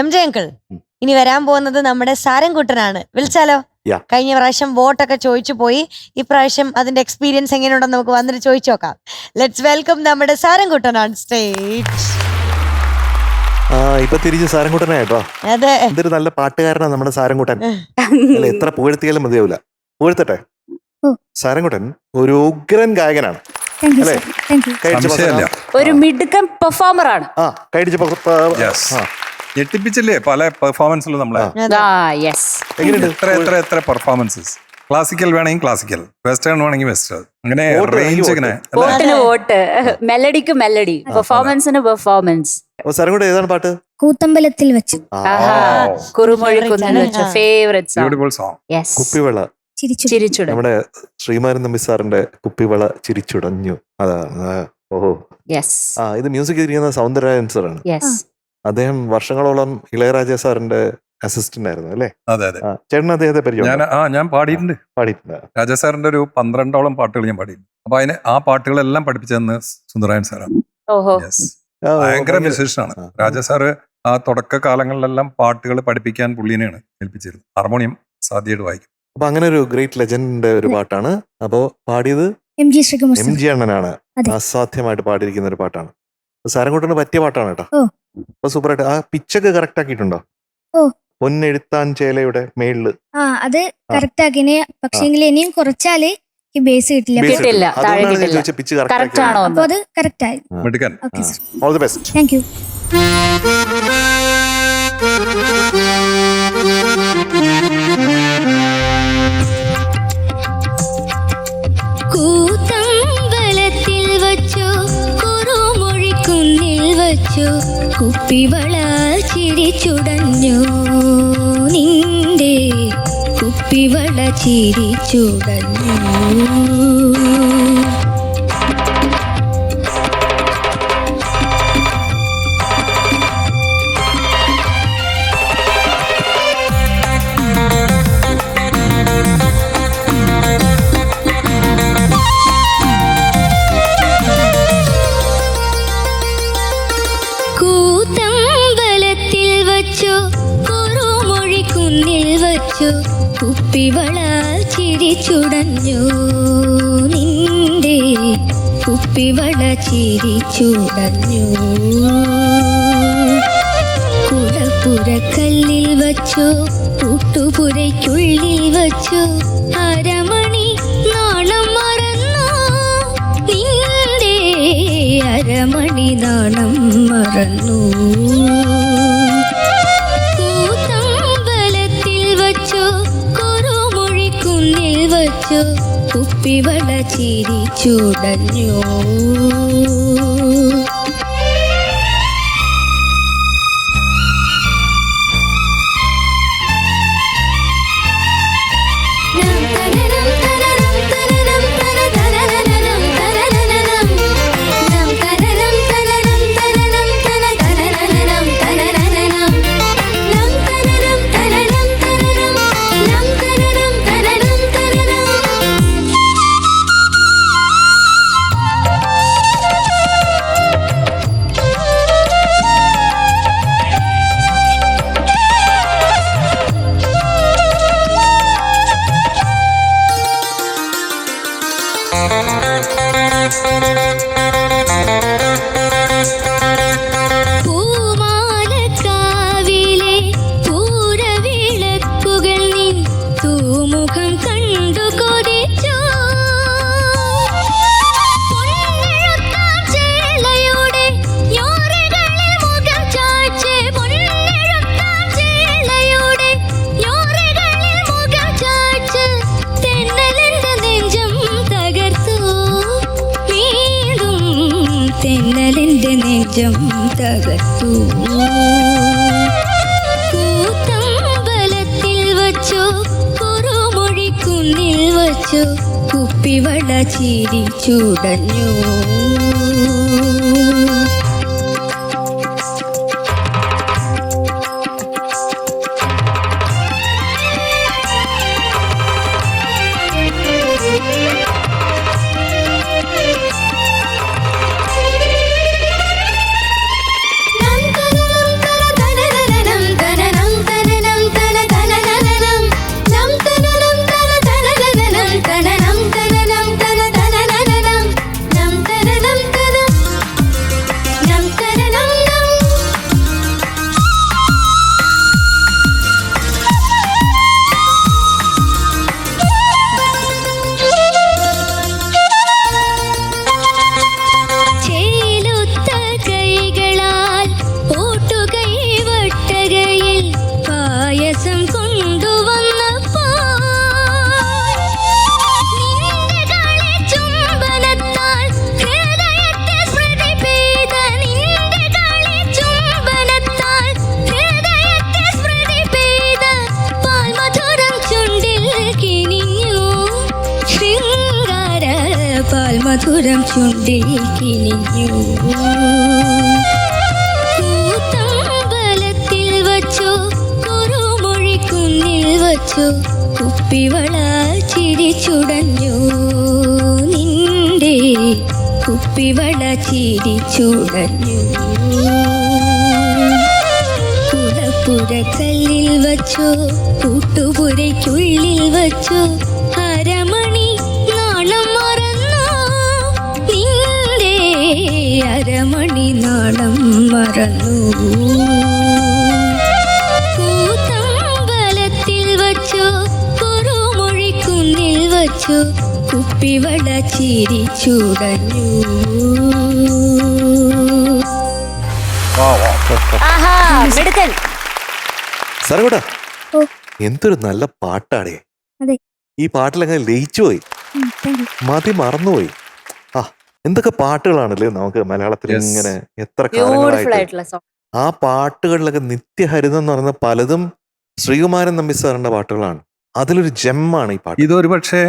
MJ uncle, ഇനി വരാൻ പോകുന്നത് നമ്മുടെ സാരംകുട്ടനാണ്. വിളിച്ചാലോ? കഴിഞ്ഞ പ്രാവശ്യം വോട്ടൊക്കെ ചോദിച്ചു പോയി. ഇപ്രാവശ്യം അതിന്റെ എക്സ്പീരിയൻസ് എങ്ങനെയുണ്ടെന്ന് നമുക്ക് വന്നിട്ട് ചോദിച്ചു നോക്കാം. ലെറ്റ്സ് വെൽക്കം നമ്മുടെ സാരംകുട്ടൻ ഓൺ സ്റ്റേജ്. ഇപ്പൊ തിരിച്ച് സാരംകുട്ടനായിട്ടോ. അതെ, എന്തൊരു നല്ല പാട്ടുകാരനാണ് നമ്മുടെ സാരംകുട്ടൻ. എത്ര പുകഴ്ത്തിയാലും മതിയാവില്ല. പുകഴ്ത്തട്ടെ. സാരംകുട്ടൻ ഒരു ഉഗ്രൻ ഗായകനാണ്. ഒരു മിടുക്കൻ പെർഫോമർ ആണ്. ഞെട്ടിപ്പിച്ചില്ലേ പല പെർഫോമൻസിലും നമ്മളെ. എത്ര പെർഫോമൻസസ്. ക്ലാസിക്കൽ വേണമെങ്കിൽ ക്ലാസിക്കൽ, വെസ്റ്റേൺ വേണമെങ്കിൽ വെസ്റ്റേൺ, അങ്ങനെ റേഞ്ച്. ഇങ്ങനെ വോട്ടിന് വോട്ട്, മെലഡിക്ക് മെലഡി, പെർഫോമൻസിന് പെർഫോമൻസ്. ഏതാണ് പാട്ട്? കൂത്തമ്പലത്തിൽ വെച്ച്. കുറുമൊഴിക്കുന്നിൽ വെച്ച് ഫേവറേറ്റ് സോങ്. കുപ്പിവള ചിരിച്ചുടൻ. നമ്മുടെ ശ്രീമാരൻ നമ്പി സാറിന്റെ കുപ്പിവള ചിരിച്ചുടഞ്ഞു. അതാണ്. ഓഹോ, ഇത് മ്യൂസിക് ഇരിക്കുന്ന സൗന്ദരരാജൻ സാറാണ്. അദ്ദേഹം വർഷങ്ങളോളം ഇളയരാജ സാറിന്റെ അസിസ്റ്റന്റ് ആയിരുന്നു അല്ലേ? അതെ അതെ. ചേട്ടൻ അദ്ദേഹത്തെ പരിചയം? ഞാൻ പാടിയിട്ടുണ്ട്. രാജാ സാറിന്റെ ഒരു 12ഓളം പാട്ടുകൾ ഞാൻ പാടിയിട്ടുണ്ട്. അപ്പൊ ആ പാട്ടുകളെല്ലാം പഠിപ്പിച്ചതെന്ന് സുന്ദരായൻ സാറാണ്. ഭയങ്കര മ്യൂസിഷ്യനാണ് രാജാ സാറ്. ആ തുടക്ക കാലങ്ങളിലെല്ലാം പാട്ടുകൾ പഠിപ്പിക്കാൻ പുള്ളിനെയാണ് ഏൽപ്പിച്ചിരുന്നത്. ഹാർമോണിയം സാധ്യമായിട്ട് വായിക്കും. അപ്പൊ അങ്ങനെ ഒരു ഗ്രേറ്റ് ലെജൻഡിന്റെ ഒരു പാട്ടാണ്. അപ്പോ പാടിയത് MG അണ്ണനാണ്. അസാധ്യമായിട്ട് പാടിയിരിക്കുന്ന ഒരു പാട്ടാണ്. സാരംകുട്ടന് പറ്റിയ പാട്ടാണ് കേട്ടോ. അപ്പൊ സൂപ്പറായിട്ട്. ആ പിച്ചൊക്കെ കറക്റ്റ് ആക്കിയിട്ടുണ്ടോ? പൊന്നെഴുത്താൻ ചേലയുടെ മേളില് അത് കറക്റ്റ് ആക്കിനെ. പക്ഷേ ഇനിയും കുറച്ചാല് ഈ ബേസ് കിട്ടില്ല. പിച്ച് കറക്റ്റ് ആണോ? അപ്പൊ അത് കറക്റ്റ് ആയി. All the best. Thank you. കൂത്തമ്പലത്തിൽ വച്ചു കുറുമൊഴിക്കുന്നിൽ വച്ചു കുപ്പിവള ചിരിച്ചുടഞ്ഞു നിന്റെ കുപ്പിവള ചിരിച്ചുടഞ്ഞു. കുപ്പിവള ചിരിച്ചുടഞ്ഞു നിന്റെ കുപ്പിവള ചിരിച്ചുടഞ്ഞു. കുടപ്പുരക്കല്ലിൽ വച്ചു കൂട്ടുപുരയ്ക്കുള്ളിൽ വച്ചു അരമണി നാണം മറന്നു നിന്റെ അരമണി നാണം മറന്നു. കുപ്പിവള ചിരിച്ചുടഞ്ഞു. പൂമാലക്കാവിലെ പൂരവിളക്കുകൾ നിൻ തൂമുഖം കണ്ടു കൊതിച്ചു. പൊന്നെഴുത്താം ചേലയുടെ യോരകളിൽ മുഖം ചായ്ച്ച് പൊന്നെഴുത്താം ചേലയുടെ യോരകളിൽ മുഖം ചായ്ച്ച് തെന്നലെന്റെ നെഞ്ചം തകർത്തു. തെന്നലെന്റെ നെഞ്ചം തകർത്തു. കൂത്തമ്പലത്തിൽ വച്ചു കുറുമൊഴിക്കുന്നിൽ വച്ചു കുപ്പിവള ചിരിച്ചുടഞ്ഞു. മധുരം ചുണ്ടിൽ കിനിഞ്ഞു. കൂത്തമ്പലത്തിൽ വച്ചോ കുറുമൊഴിക്കുന്നിൽ വച്ചോ കുപ്പിവള ചിരിച്ചുടഞ്ഞു. നിന്റെ കുപ്പിവള ചിരിച്ചുടഞ്ഞു. കുളപ്പുരക്കല്ലിൽ വച്ചോ കൂട്ടുപുരയ്ക്കുള്ളിൽ വച്ചോ അരമണി നാണം മറന്നോ. നിന്റെ അരമണി നാണം മറന്നു. കൂത്തമ്പലത്തിൽ വച്ചോ കുറുമൊഴിക്കുന്നിൽ വച്ചോ കുപ്പിവള ചിരിച്ചുടഞ്ഞു. ആഹാ മിടുക്കൻ. സാരംകുട്ടാ, ഓ. എന്തൊരു നല്ല പാട്ടാടേ. അതെ. ഈ പാട്ടിലങ്ങനെ ലയിച്ചു പോയി, താങ്ക് യു. മതി മറന്നുപോയി. ആ, എന്തൊക്കെ പാട്ടുകളാണല്ലേ നമുക്ക് മലയാളത്തിൽ Yes. ഇങ്ങനെ എത്ര ബ്യൂട്ടിഫുൾ കാലങ്ങളായിട്ട്. ആയിട്ടുള്ള സോങ്. ആ പാട്ടുകളിലൊക്കെ നിത്യഹരിതം എന്ന് പറയുന്ന പലതും ശ്രീകുമാരൻ നമ്പി സാറിന്റെ പാട്ടുകളാണ്. അതിലൊരു ജെമ്മാണ് ഈ പാട്ട്. ഇതൊരു പക്ഷേ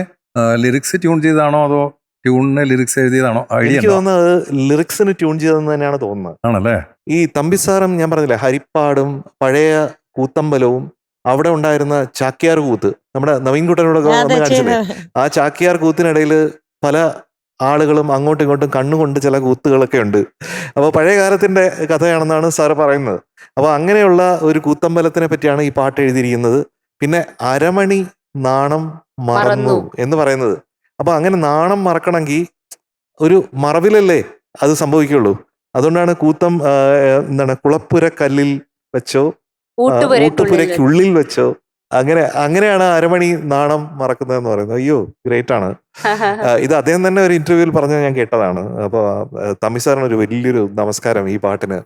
ലിറിക്സ് ട്യൂൺ ചെയ്താണോ അതോ ട്യൂണിന് ലിറിക്സ് എഴുതിയതാണോ ഐഡിയ എനിക്ക് തോന്നുന്നത് ലിറിക്സിന് ട്യൂൺ ചെയ്തതെന്ന് തന്നെയാണ് തോന്നുന്നത്. ആണല്ലേ? ഈ തമ്പിസാറും ഞാൻ പറഞ്ഞില്ലേ, ഹരിപ്പാടും പഴയ കൂത്തമ്പലവും അവിടെ ഉണ്ടായിരുന്ന ചാക്യാർ കൂത്ത്, നമ്മുടെ നവീൻകുട്ടനോട് വന്ന് കാണിച്ചില്ലേ, ആ ചാക്യാർ കൂത്തിനിടയിൽ പല ആളുകളും അങ്ങോട്ടും ഇങ്ങോട്ടും കണ്ണുകൊണ്ട് ചില കൂത്തുകളൊക്കെ ഉണ്ട്. അപ്പോൾ പഴയ കാലത്തിന്റെ കഥയാണെന്നാണ് സാറ് പറയുന്നത്. അപ്പോൾ അങ്ങനെയുള്ള ഒരു കൂത്തമ്പലത്തിനെ പറ്റിയാണ് ഈ പാട്ട് എഴുതിയിരിക്കുന്നത്. പിന്നെ അരമണി നാണം മറന്നു എന്ന് പറയുന്നത്. അപ്പൊ അങ്ങനെ നാണം മറക്കണമെങ്കിൽ ഒരു മറവിലല്ലേ അത് സംഭവിക്കുള്ളൂ. അതുകൊണ്ടാണ് എന്താണ് കുളപ്പുര കല്ലിൽ വെച്ചോ ഊട്ടുപുരയ്ക്കുള്ളിൽ വെച്ചോ അങ്ങനെയാണ് അരമണി നാണം മറക്കുന്നതെന്ന് പറയുന്നത്. അയ്യോ, ഗ്രേറ്റ് ആണ്. ഇത് അദ്ദേഹം തന്നെ ഒരു ഇന്റർവ്യൂവിൽ പറഞ്ഞത് ഞാൻ കേട്ടതാണ്. അപ്പൊ തമ്പി സാറിന് ഒരു വലിയൊരു നമസ്കാരം ഈ പാട്ടിന്.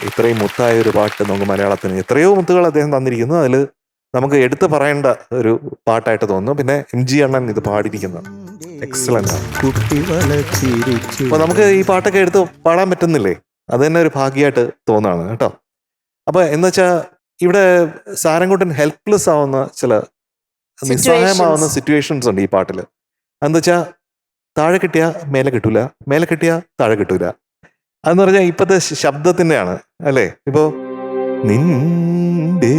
ഇത്രയും മുത്തായ ഒരു പാട്ട് നമുക്ക് മലയാളത്തിന് എത്രയോ മുത്തുകൾ അദ്ദേഹം തന്നിരിക്കുന്നു. അതിൽ നമുക്ക് എടുത്തു പറയേണ്ട ഒരു പാട്ടായിട്ട് തോന്നുന്നു. പിന്നെ MG അണ്ണൻ ഇത് പാടിയിരിക്കുന്നത് എക്സലന്റ് ആണ്. അപ്പൊ നമുക്ക് ഈ പാട്ടൊക്കെ എടുത്ത് പാടാൻ പറ്റുന്നില്ലേ, അത് തന്നെ ഒരു ഭാഗ്യമായിട്ട് തോന്നാണ് കേട്ടോ. അപ്പൊ എന്ന് വെച്ചാ ഇവിടെ സാരംകുട്ടൻ ഹെൽപ്ലെസ് ആവുന്ന ചില നിസ്സഹായമാവുന്ന സിറ്റുവേഷൻസ് ഉണ്ട് ഈ പാട്ടില്. എന്താ വെച്ചാ താഴെ കിട്ടിയാ മേലെ കിട്ടൂല, മേലെ കിട്ടിയാ താഴെ കിട്ടൂല. അതെന്ന് പറഞ്ഞാൽ ഇപ്പത്തെ ശബ്ദത്തിന്റെയാണ് അല്ലേ. ഇപ്പോ നിന്റെ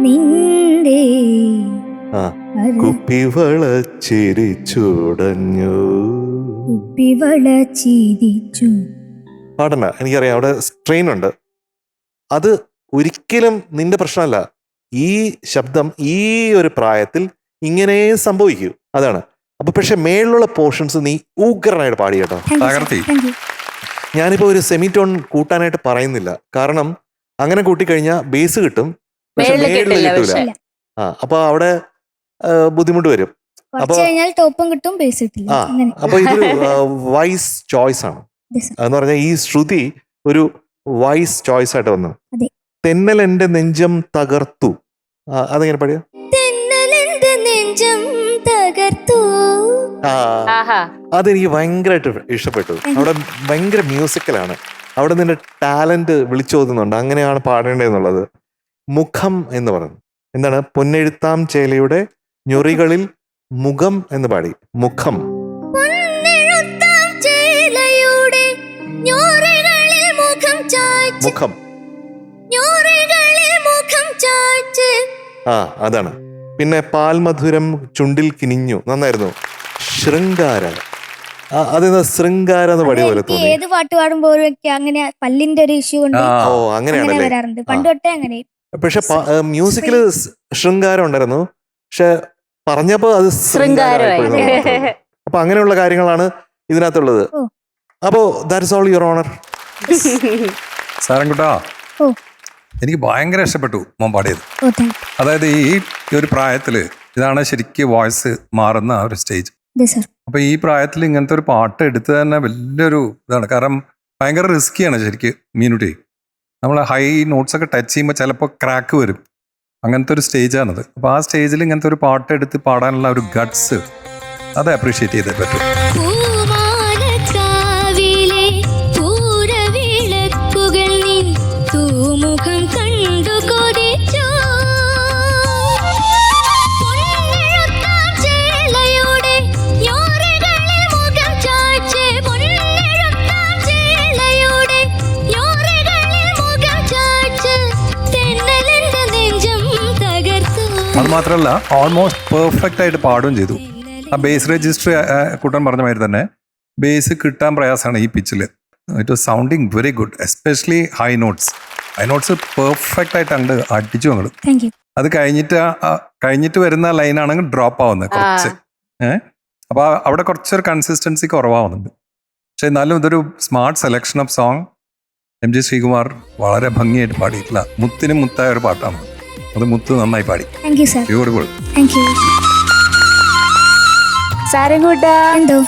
നിന്റെ കുപ്പിവള ചിരിച്ചുടഞ്ഞു. കുപ്പിവള ചിരിച്ചു പാടണ്ട, എനിക്കറിയാം അവിടെ സ്ട്രെയിൻ ഉണ്ട്. അത് ഒരിക്കലും നിന്റെ പ്രശ്നമല്ല. ഈ ശബ്ദം ഈ ഒരു പ്രായത്തിൽ ഇങ്ങനെ സംഭവിക്കൂ, അതാണ്. അപ്പൊ പക്ഷെ മേളിലുള്ള പോർഷൻസ് നീ ഉഗ്രനായിട്ട് പാടി കേട്ടോ. ഞാനിപ്പോ ഒരു സെമിറ്റോൺ കൂട്ടാനായിട്ട് പറയുന്നില്ല, കാരണം അങ്ങനെ കൂട്ടിക്കഴിഞ്ഞാൽ ബേസ് കിട്ടും, പക്ഷെ മേളിൽ കിട്ടൂല. അപ്പൊ അവിടെ ബുദ്ധിമുട്ട് വരും. അപ്പൊ ടോപ്പും കിട്ടും, ബേസ് കിട്ടില്ല. അപ്പൊ ഇതൊരു വൈസ് ചോയ്സ് ആണ്. എന്ന് പറഞ്ഞാൽ ഈ ശ്രുതി ഒരു വൈസ് ചോയ്സ് ആയിട്ട് വന്നു. തെന്നൽ എന്റെ നെഞ്ചം തകർത്തു, അതെങ്ങനെ പാടിയ? അതെനിക്ക് ഭയങ്കരമായിട്ട് ഇഷ്ടപ്പെട്ടു. അവിടെ ഭയങ്കര മ്യൂസിക്കലാണ്. അവിടെ നിന്റെ ടാലന്റ് വിളിച്ചോതുന്നുണ്ട്. അങ്ങനെയാണ് പാടേണ്ടതെന്നുള്ളത്. മുഖം എന്ന് പറയുന്നത് എന്താണ്? പൊന്നെഴുത്താം ചേലയുടെ ഞൊറികളിൽ മുഖം എന്ന് പാടി. മുഖം മുഖം അതാണ്. പിന്നെ പാൽമധുരം ചുണ്ടിൽ കിനിഞ്ഞു, നന്നായിരുന്നു. ശൃംഗാര, അതെന്താ ശൃംഗാര എന്ന് പാടിയ പോലെ തോന്നി. ഏത് പാട്ട് പാടുമ്പോഴും അങ്ങനെ പല്ലിന്റെ ഒരു ഇഷ്യൂ ഉണ്ട്. ഓ, അങ്ങനെയാണല്ലേ. വരാറുണ്ട് പണ്ട് തൊട്ടേ അങ്ങനെ. പക്ഷെ മ്യൂസിക്കില് ശൃംഗാരം ഉണ്ടായിരുന്നു, പക്ഷെ പറഞ്ഞപ്പോ അത് ശൃംഗാരമായി. അപ്പൊ അങ്ങനെയുള്ള കാര്യങ്ങളാണ് ഇതിനകത്തുള്ളത്. അപ്പോ ദാറ്റ്സ് ഓൾ യുവർ ഓണർ. സാരംകുട്ടാ, എനിക്ക് ഭയങ്കര ഇഷ്ടപ്പെട്ടു മോൻ പാടിയത്. അതായത് ഈ ഒരു പ്രായത്തില് ഇതാണ് ശരിക്കും വോയിസ് മാറുന്ന ആ ഒരു സ്റ്റേജ്. അപ്പൊ ഈ പ്രായത്തിൽ ഇങ്ങനത്തെ ഒരു പാട്ട് എടുത്ത് തന്നെ വലിയൊരു ഇതാണ്. കാരണം ഭയങ്കര റിസ്ക്കിയാണ് ശരിക്കും മീനുട്ടി. നമ്മൾ ഹൈ നോട്ട്സ് ഒക്കെ ടച്ച് ചെയ്യുമ്പോൾ ചിലപ്പോൾ ക്രാക്ക് വരും. അങ്ങനത്തെ ഒരു സ്റ്റേജാണത്. അപ്പോൾ ആ സ്റ്റേജിൽ ഇങ്ങനത്തെ ഒരു പാട്ട് എടുത്ത് പാടാനുള്ള ഒരു ഗട്ട്സ്, അത് അപ്രീഷിയേറ്റ് ചെയ്തേ പറ്റും. അത് മാത്രമല്ല ഓൾമോസ്റ്റ് പെർഫെക്റ്റ് ആയിട്ട് പാടുകയും ചെയ്തു. ആ ബേസ് രജിസ്റ്റർ കൂട്ടൻ പറഞ്ഞ മാതിരി തന്നെ ബേസ് കിട്ടാൻ പ്രയാസമാണ് ഈ പിച്ചിൽ. It was sounding very good, especially high notes perfect ആയിട്ട് അങ്ങോട്ട് അടിച്ചു അങ്ങോട്ട്. Thank you. അത് കഴിഞ്ഞിട്ട് വരുന്ന ലൈനാണെങ്കിൽ ഡ്രോപ്പ് ആവുന്നത് കുറച്ച്. അപ്പൊ അവിടെ കുറച്ചൊരു കൺസിസ്റ്റൻസി കുറവാവുന്നുണ്ട്. പക്ഷെ എന്നാലും ഇതൊരു smart selection of song. MG Sreekumar വളരെ ഭംഗിയായിട്ട് പാടിയിട്ടില്ല, മുത്തിന് മുത്തായ ഒരു പാട്ടാണ് അത്. മുത്ത് നന്നായി പാടി. Thank you sir. Beautiful. Thank you. സാരംകുട്ട, എന്തോ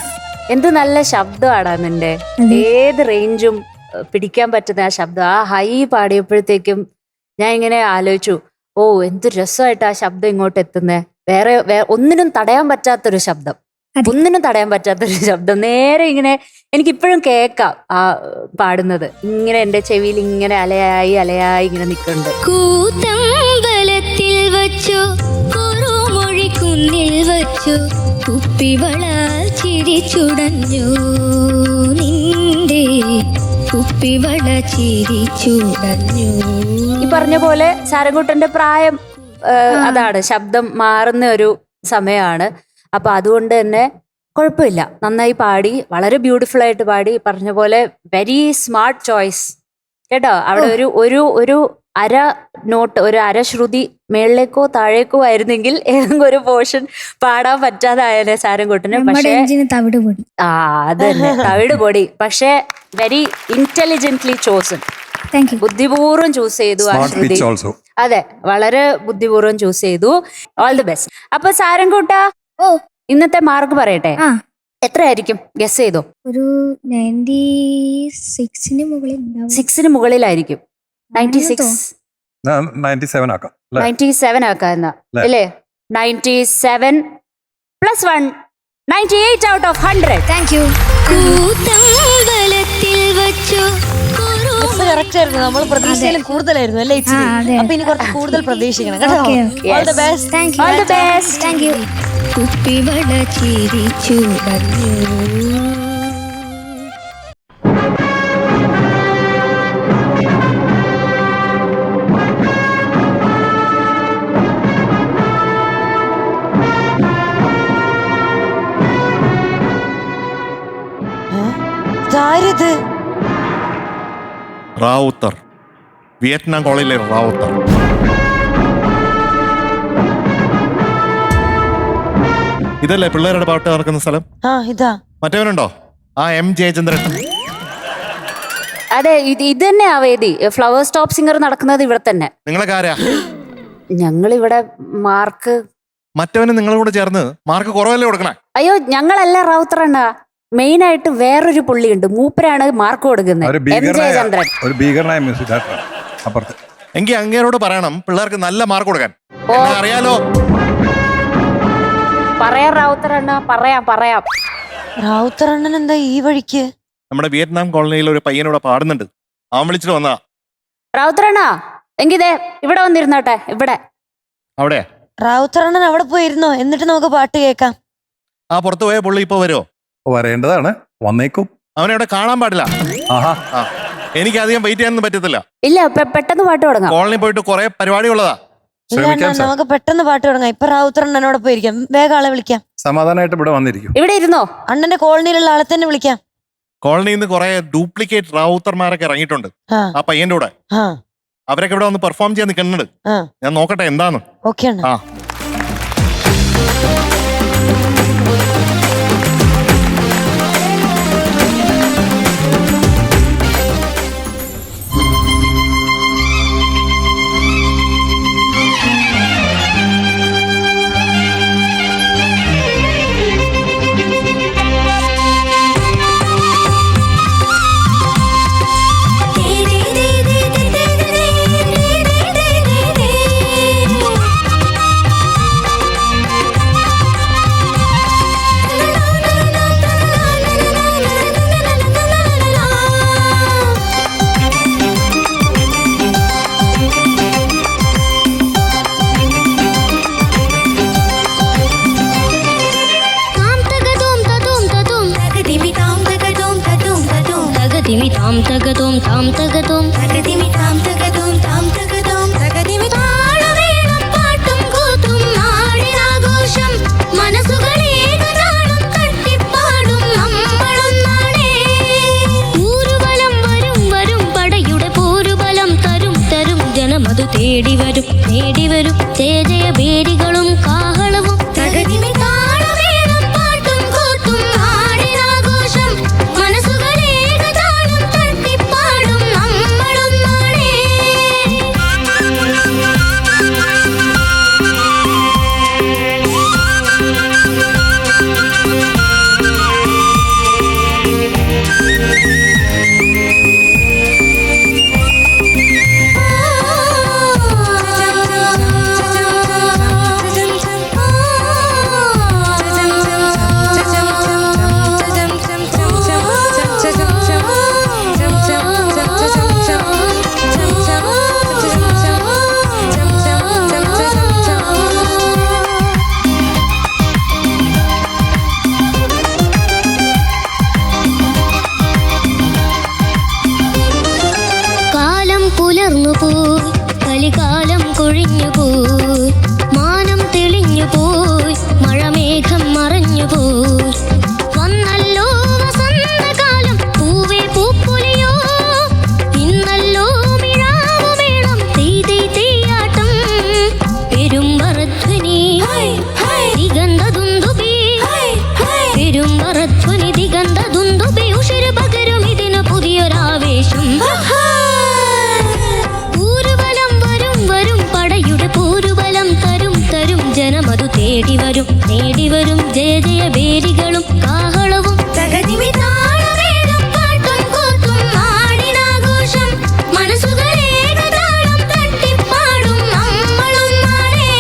എന്ത് നല്ല ശബ്ദമാടാ നിന്റെ. ഏത് റേഞ്ചും പിടിക്കാൻ പറ്റുന്ന ആ ശബ്ദം. ആ ഹൈ പാടിയപ്പോഴത്തേക്കും ഞാൻ ഇങ്ങനെ ആലോചിച്ചു, ഓ എന്ത് രസമായിട്ട് ആ ശബ്ദം ഇങ്ങോട്ട് എത്തുന്നേ. വേറെ ഒന്നിനും തടയാൻ പറ്റാത്തൊരു ശബ്ദം, ഒന്നിനും തടയാൻ പറ്റാത്തൊരു ശബ്ദം. നേരെ ഇങ്ങനെ എനിക്കിപ്പോഴും കേൾക്കാം ആ പാടുന്നത്. ഇങ്ങനെ എൻ്റെ ചെവിയിൽ ഇങ്ങനെ അലയായി അലയായി ഇങ്ങനെ നിൽക്കുന്നുണ്ട്. കൂത്തമ്പലത്തിൽ വച്ചു കുറുമൊഴി കുന്നിൽ വച്ചു കുപ്പിവള ചിരിച്ചുടഞ്ഞു നിന്റെ കുപ്പിവള ചിരിച്ചുടഞ്ഞു. ഈ പറഞ്ഞ പോലെ സാരംകുട്ടന്റെ പ്രായം അതാണ്, ശബ്ദം മാറുന്ന ഒരു സമയമാണ്. അപ്പൊ അതുകൊണ്ട് തന്നെ കുഴപ്പമില്ല, നന്നായി പാടി, വളരെ ബ്യൂട്ടിഫുൾ ആയിട്ട് പാടി. പറഞ്ഞ പോലെ വെരി സ്മാർട്ട് ചോയ്സ് കേട്ടോ. അവിടെ ഒരു അര നോട്ട്, ഒരു അര ശ്രുതി മേളിലേക്കോ താഴേക്കോ ആയിരുന്നെങ്കിൽ ഏതെങ്കിലും ഒരു പോർഷൻ പാടാൻ പറ്റാതായാലേ സാരംകുട്ടന്. പക്ഷേ അത് തന്നെ തവിട് പൊടി. പക്ഷെ വെരി ഇന്റലിജന്റ്ലി ചോസൺ, ബുദ്ധിപൂർവ്വം ചൂസ് ചെയ്തു ആ ശ്രുതി. അതെ, വളരെ ബുദ്ധിപൂർവ്വം ചൂസ് ചെയ്തു. All the best. അപ്പൊ സാരംകുട്ട, ഇന്നത്തെ മാർക്ക് പറയട്ടെ, എത്രയായിരിക്കും? ഗസ് ചെയ്തോ. ഒരു 96 മുകളിലായിരിക്കും. 97 ആക്കാം. 97 ആക്കാം എന്നാ അല്ലേ? 97 + 1 98 out of 100. Thank you. Correct ആയിരുന്നു. നമ്മൾ പ്രതീക്ഷയിലും കൂടുതലായിരുന്നു അല്ലേ? അപ്പൊ ഇനി കുറച്ച് കൂടുതൽ പ്രതീക്ഷിക്കണം കേട്ടോ. All the best. All the best. Thank you. കുപ്പിവള ചിരിച്ചുടഞ്ഞു. ഇതാരിത്? റാവുത്തർ, വിയറ്റ്നാം കോളേജിലെ റാവുത്തർ. ഇതല്ലേ പിള്ളേരുടെ പാട്ട് നടക്കുന്ന സ്ഥലം? ഇതാ. മറ്റവനുണ്ടോ? ആ M ജയചന്ദ്രൻ. അതെ, ഇത് തന്നെ ആ വേദി. ഫ്ലവേഴ്സ് ടോപ്പ് സിംഗർ നടക്കുന്നത് ഇവിടെ തന്നെ. നിങ്ങളൊക്കെ ആരാ? ഞങ്ങളിവിടെ മാർക്ക്. മറ്റവന് നിങ്ങളും കൂടെ ചേർന്ന് മാർക്ക് കുറവല്ലേ കൊടുക്കണേ? അയ്യോ, ഞങ്ങളല്ല റാവുത്തറണ്ണ. മെയിൻ ആയിട്ട് വേറൊരു പുള്ളിയുണ്ട്, മൂപ്പരാണ് മാർക്ക് കൊടുക്കുന്നത്. M ജയചന്ദ്രൻ. ഒരു ഭീകരനായ മ്യൂസിക് ഡയറക്ടർ അപ്പുറത്ത്. എങ്കിൽ അങ്ങേരോട് പറയണം പിള്ളേർക്ക് നല്ല മാർക്ക് കൊടുക്കാൻ. അറിയാലോ. പറയാം റാവുത്തറണ്ണ, പറയാം. റാവുത്തറണ്ണൻ എന്താ ഈ വഴിക്ക്? നമ്മുടെ വിയറ്റ്നാം കോളനിയിൽ ഒരു പയ്യനോട് പാടുന്നുണ്ട്, അവൻ വിളിച്ചിട്ട് വന്നാ. റാവുത്തറണ്ണ എങ്കിതേ ഇവിടെ വന്നിരുന്നോട്ടെ. ഇവിടെ അവിടെ റാവുത്തറണ്ണൻ അവിടെ പോയിരുന്നോ? എന്നിട്ട് നമുക്ക് പാട്ട് കേൾക്കാം. ആ പുറത്തു പോയ പുള്ളി ഇപ്പൊ വരുമോ? വരേണ്ടതാണ്, വന്നേക്കും. അവനെ അവിടെ കാണാൻ പാടില്ല. എനിക്ക് അധികം വെയിറ്റ് ചെയ്യാനൊന്നും പറ്റത്തില്ല. ഇല്ല, പെട്ടെന്ന് പാട്ട് തുടങ്ങാം. കോളനി പോയിട്ട് കുറെ പരിപാടി ഉള്ളതാ. നമുക്ക് പെട്ടെന്ന് പാട്ട് തുടങ്ങാം. ഇപ്പൊ റാവുത്തറണ്ണനോട് പോയിരിക്കാം. വേഗം ആളെ വിളിക്കാം. സമാധാനമായിട്ട് ഇവിടെ വന്നിരിക്കും. ഇവിടെ ഇരുന്നോ. അണ്ണന്റെ കോളനിയിലുള്ള ആളെ തന്നെ വിളിക്കാം. കോളനിയിൽ നിന്ന് കുറെ ഡ്യൂപ്ലിക്കേറ്റ് റാവുത്തർമാരൊക്കെ ഇറങ്ങിയിട്ടുണ്ട് ആ പയ്യന്റെ കൂടെ. അവരൊക്കെ ഇവിടെ വന്ന് പെർഫോം ചെയ്യാൻ നിൽക്കുന്നുണ്ട്. ഞാൻ നോക്കട്ടെ എന്താന്ന്. ഓക്കെ. തേടി വരും ജയ ജയ പേരികളും കാഹളവും തകതിമി താളമേളം പാട്ടും കൂത്തും നാടിനാഘോഷം മനസ്സുകളേകതാളം തട്ടിപ്പാടും നമ്മളൊന്നാണേ. കാലം പുലർന്നു പോയി കലികാലം കൊഴിഞ്ഞു പോയി മാനം തെളിഞ്ഞു പോയി മഴമേഘം മറഞ്ഞു പോയി വന്നല്ലോ വസന്തകാലം പൂവേ പൂപ്പൊലിയോ ഇന്നല്ലോ മിഴാവു മേളം തീയാട്ടം പെരുമ്പറധ്വനി ദിഗന്ധദുന്ദുബി പെരുമ്പറധ്വനി ദിഗന്ധദുന്ദുബി ഉഷിര് പകരും ഇതിന് പുതിയൊരാവേശം. പൂരുബലം വരും വരും പടയുടെ പൂരുബലം തരും തരും ജനമതു തേടി വരും ജയ ജയ പേരികളും കാഹളവും തകതിമി താളമേളം പാട്ടും കൂത്തും നാടിനാഘോഷം മനസ്സുകളേകതാളം തട്ടിപ്പാടും നമ്മളൊന്നാണേ.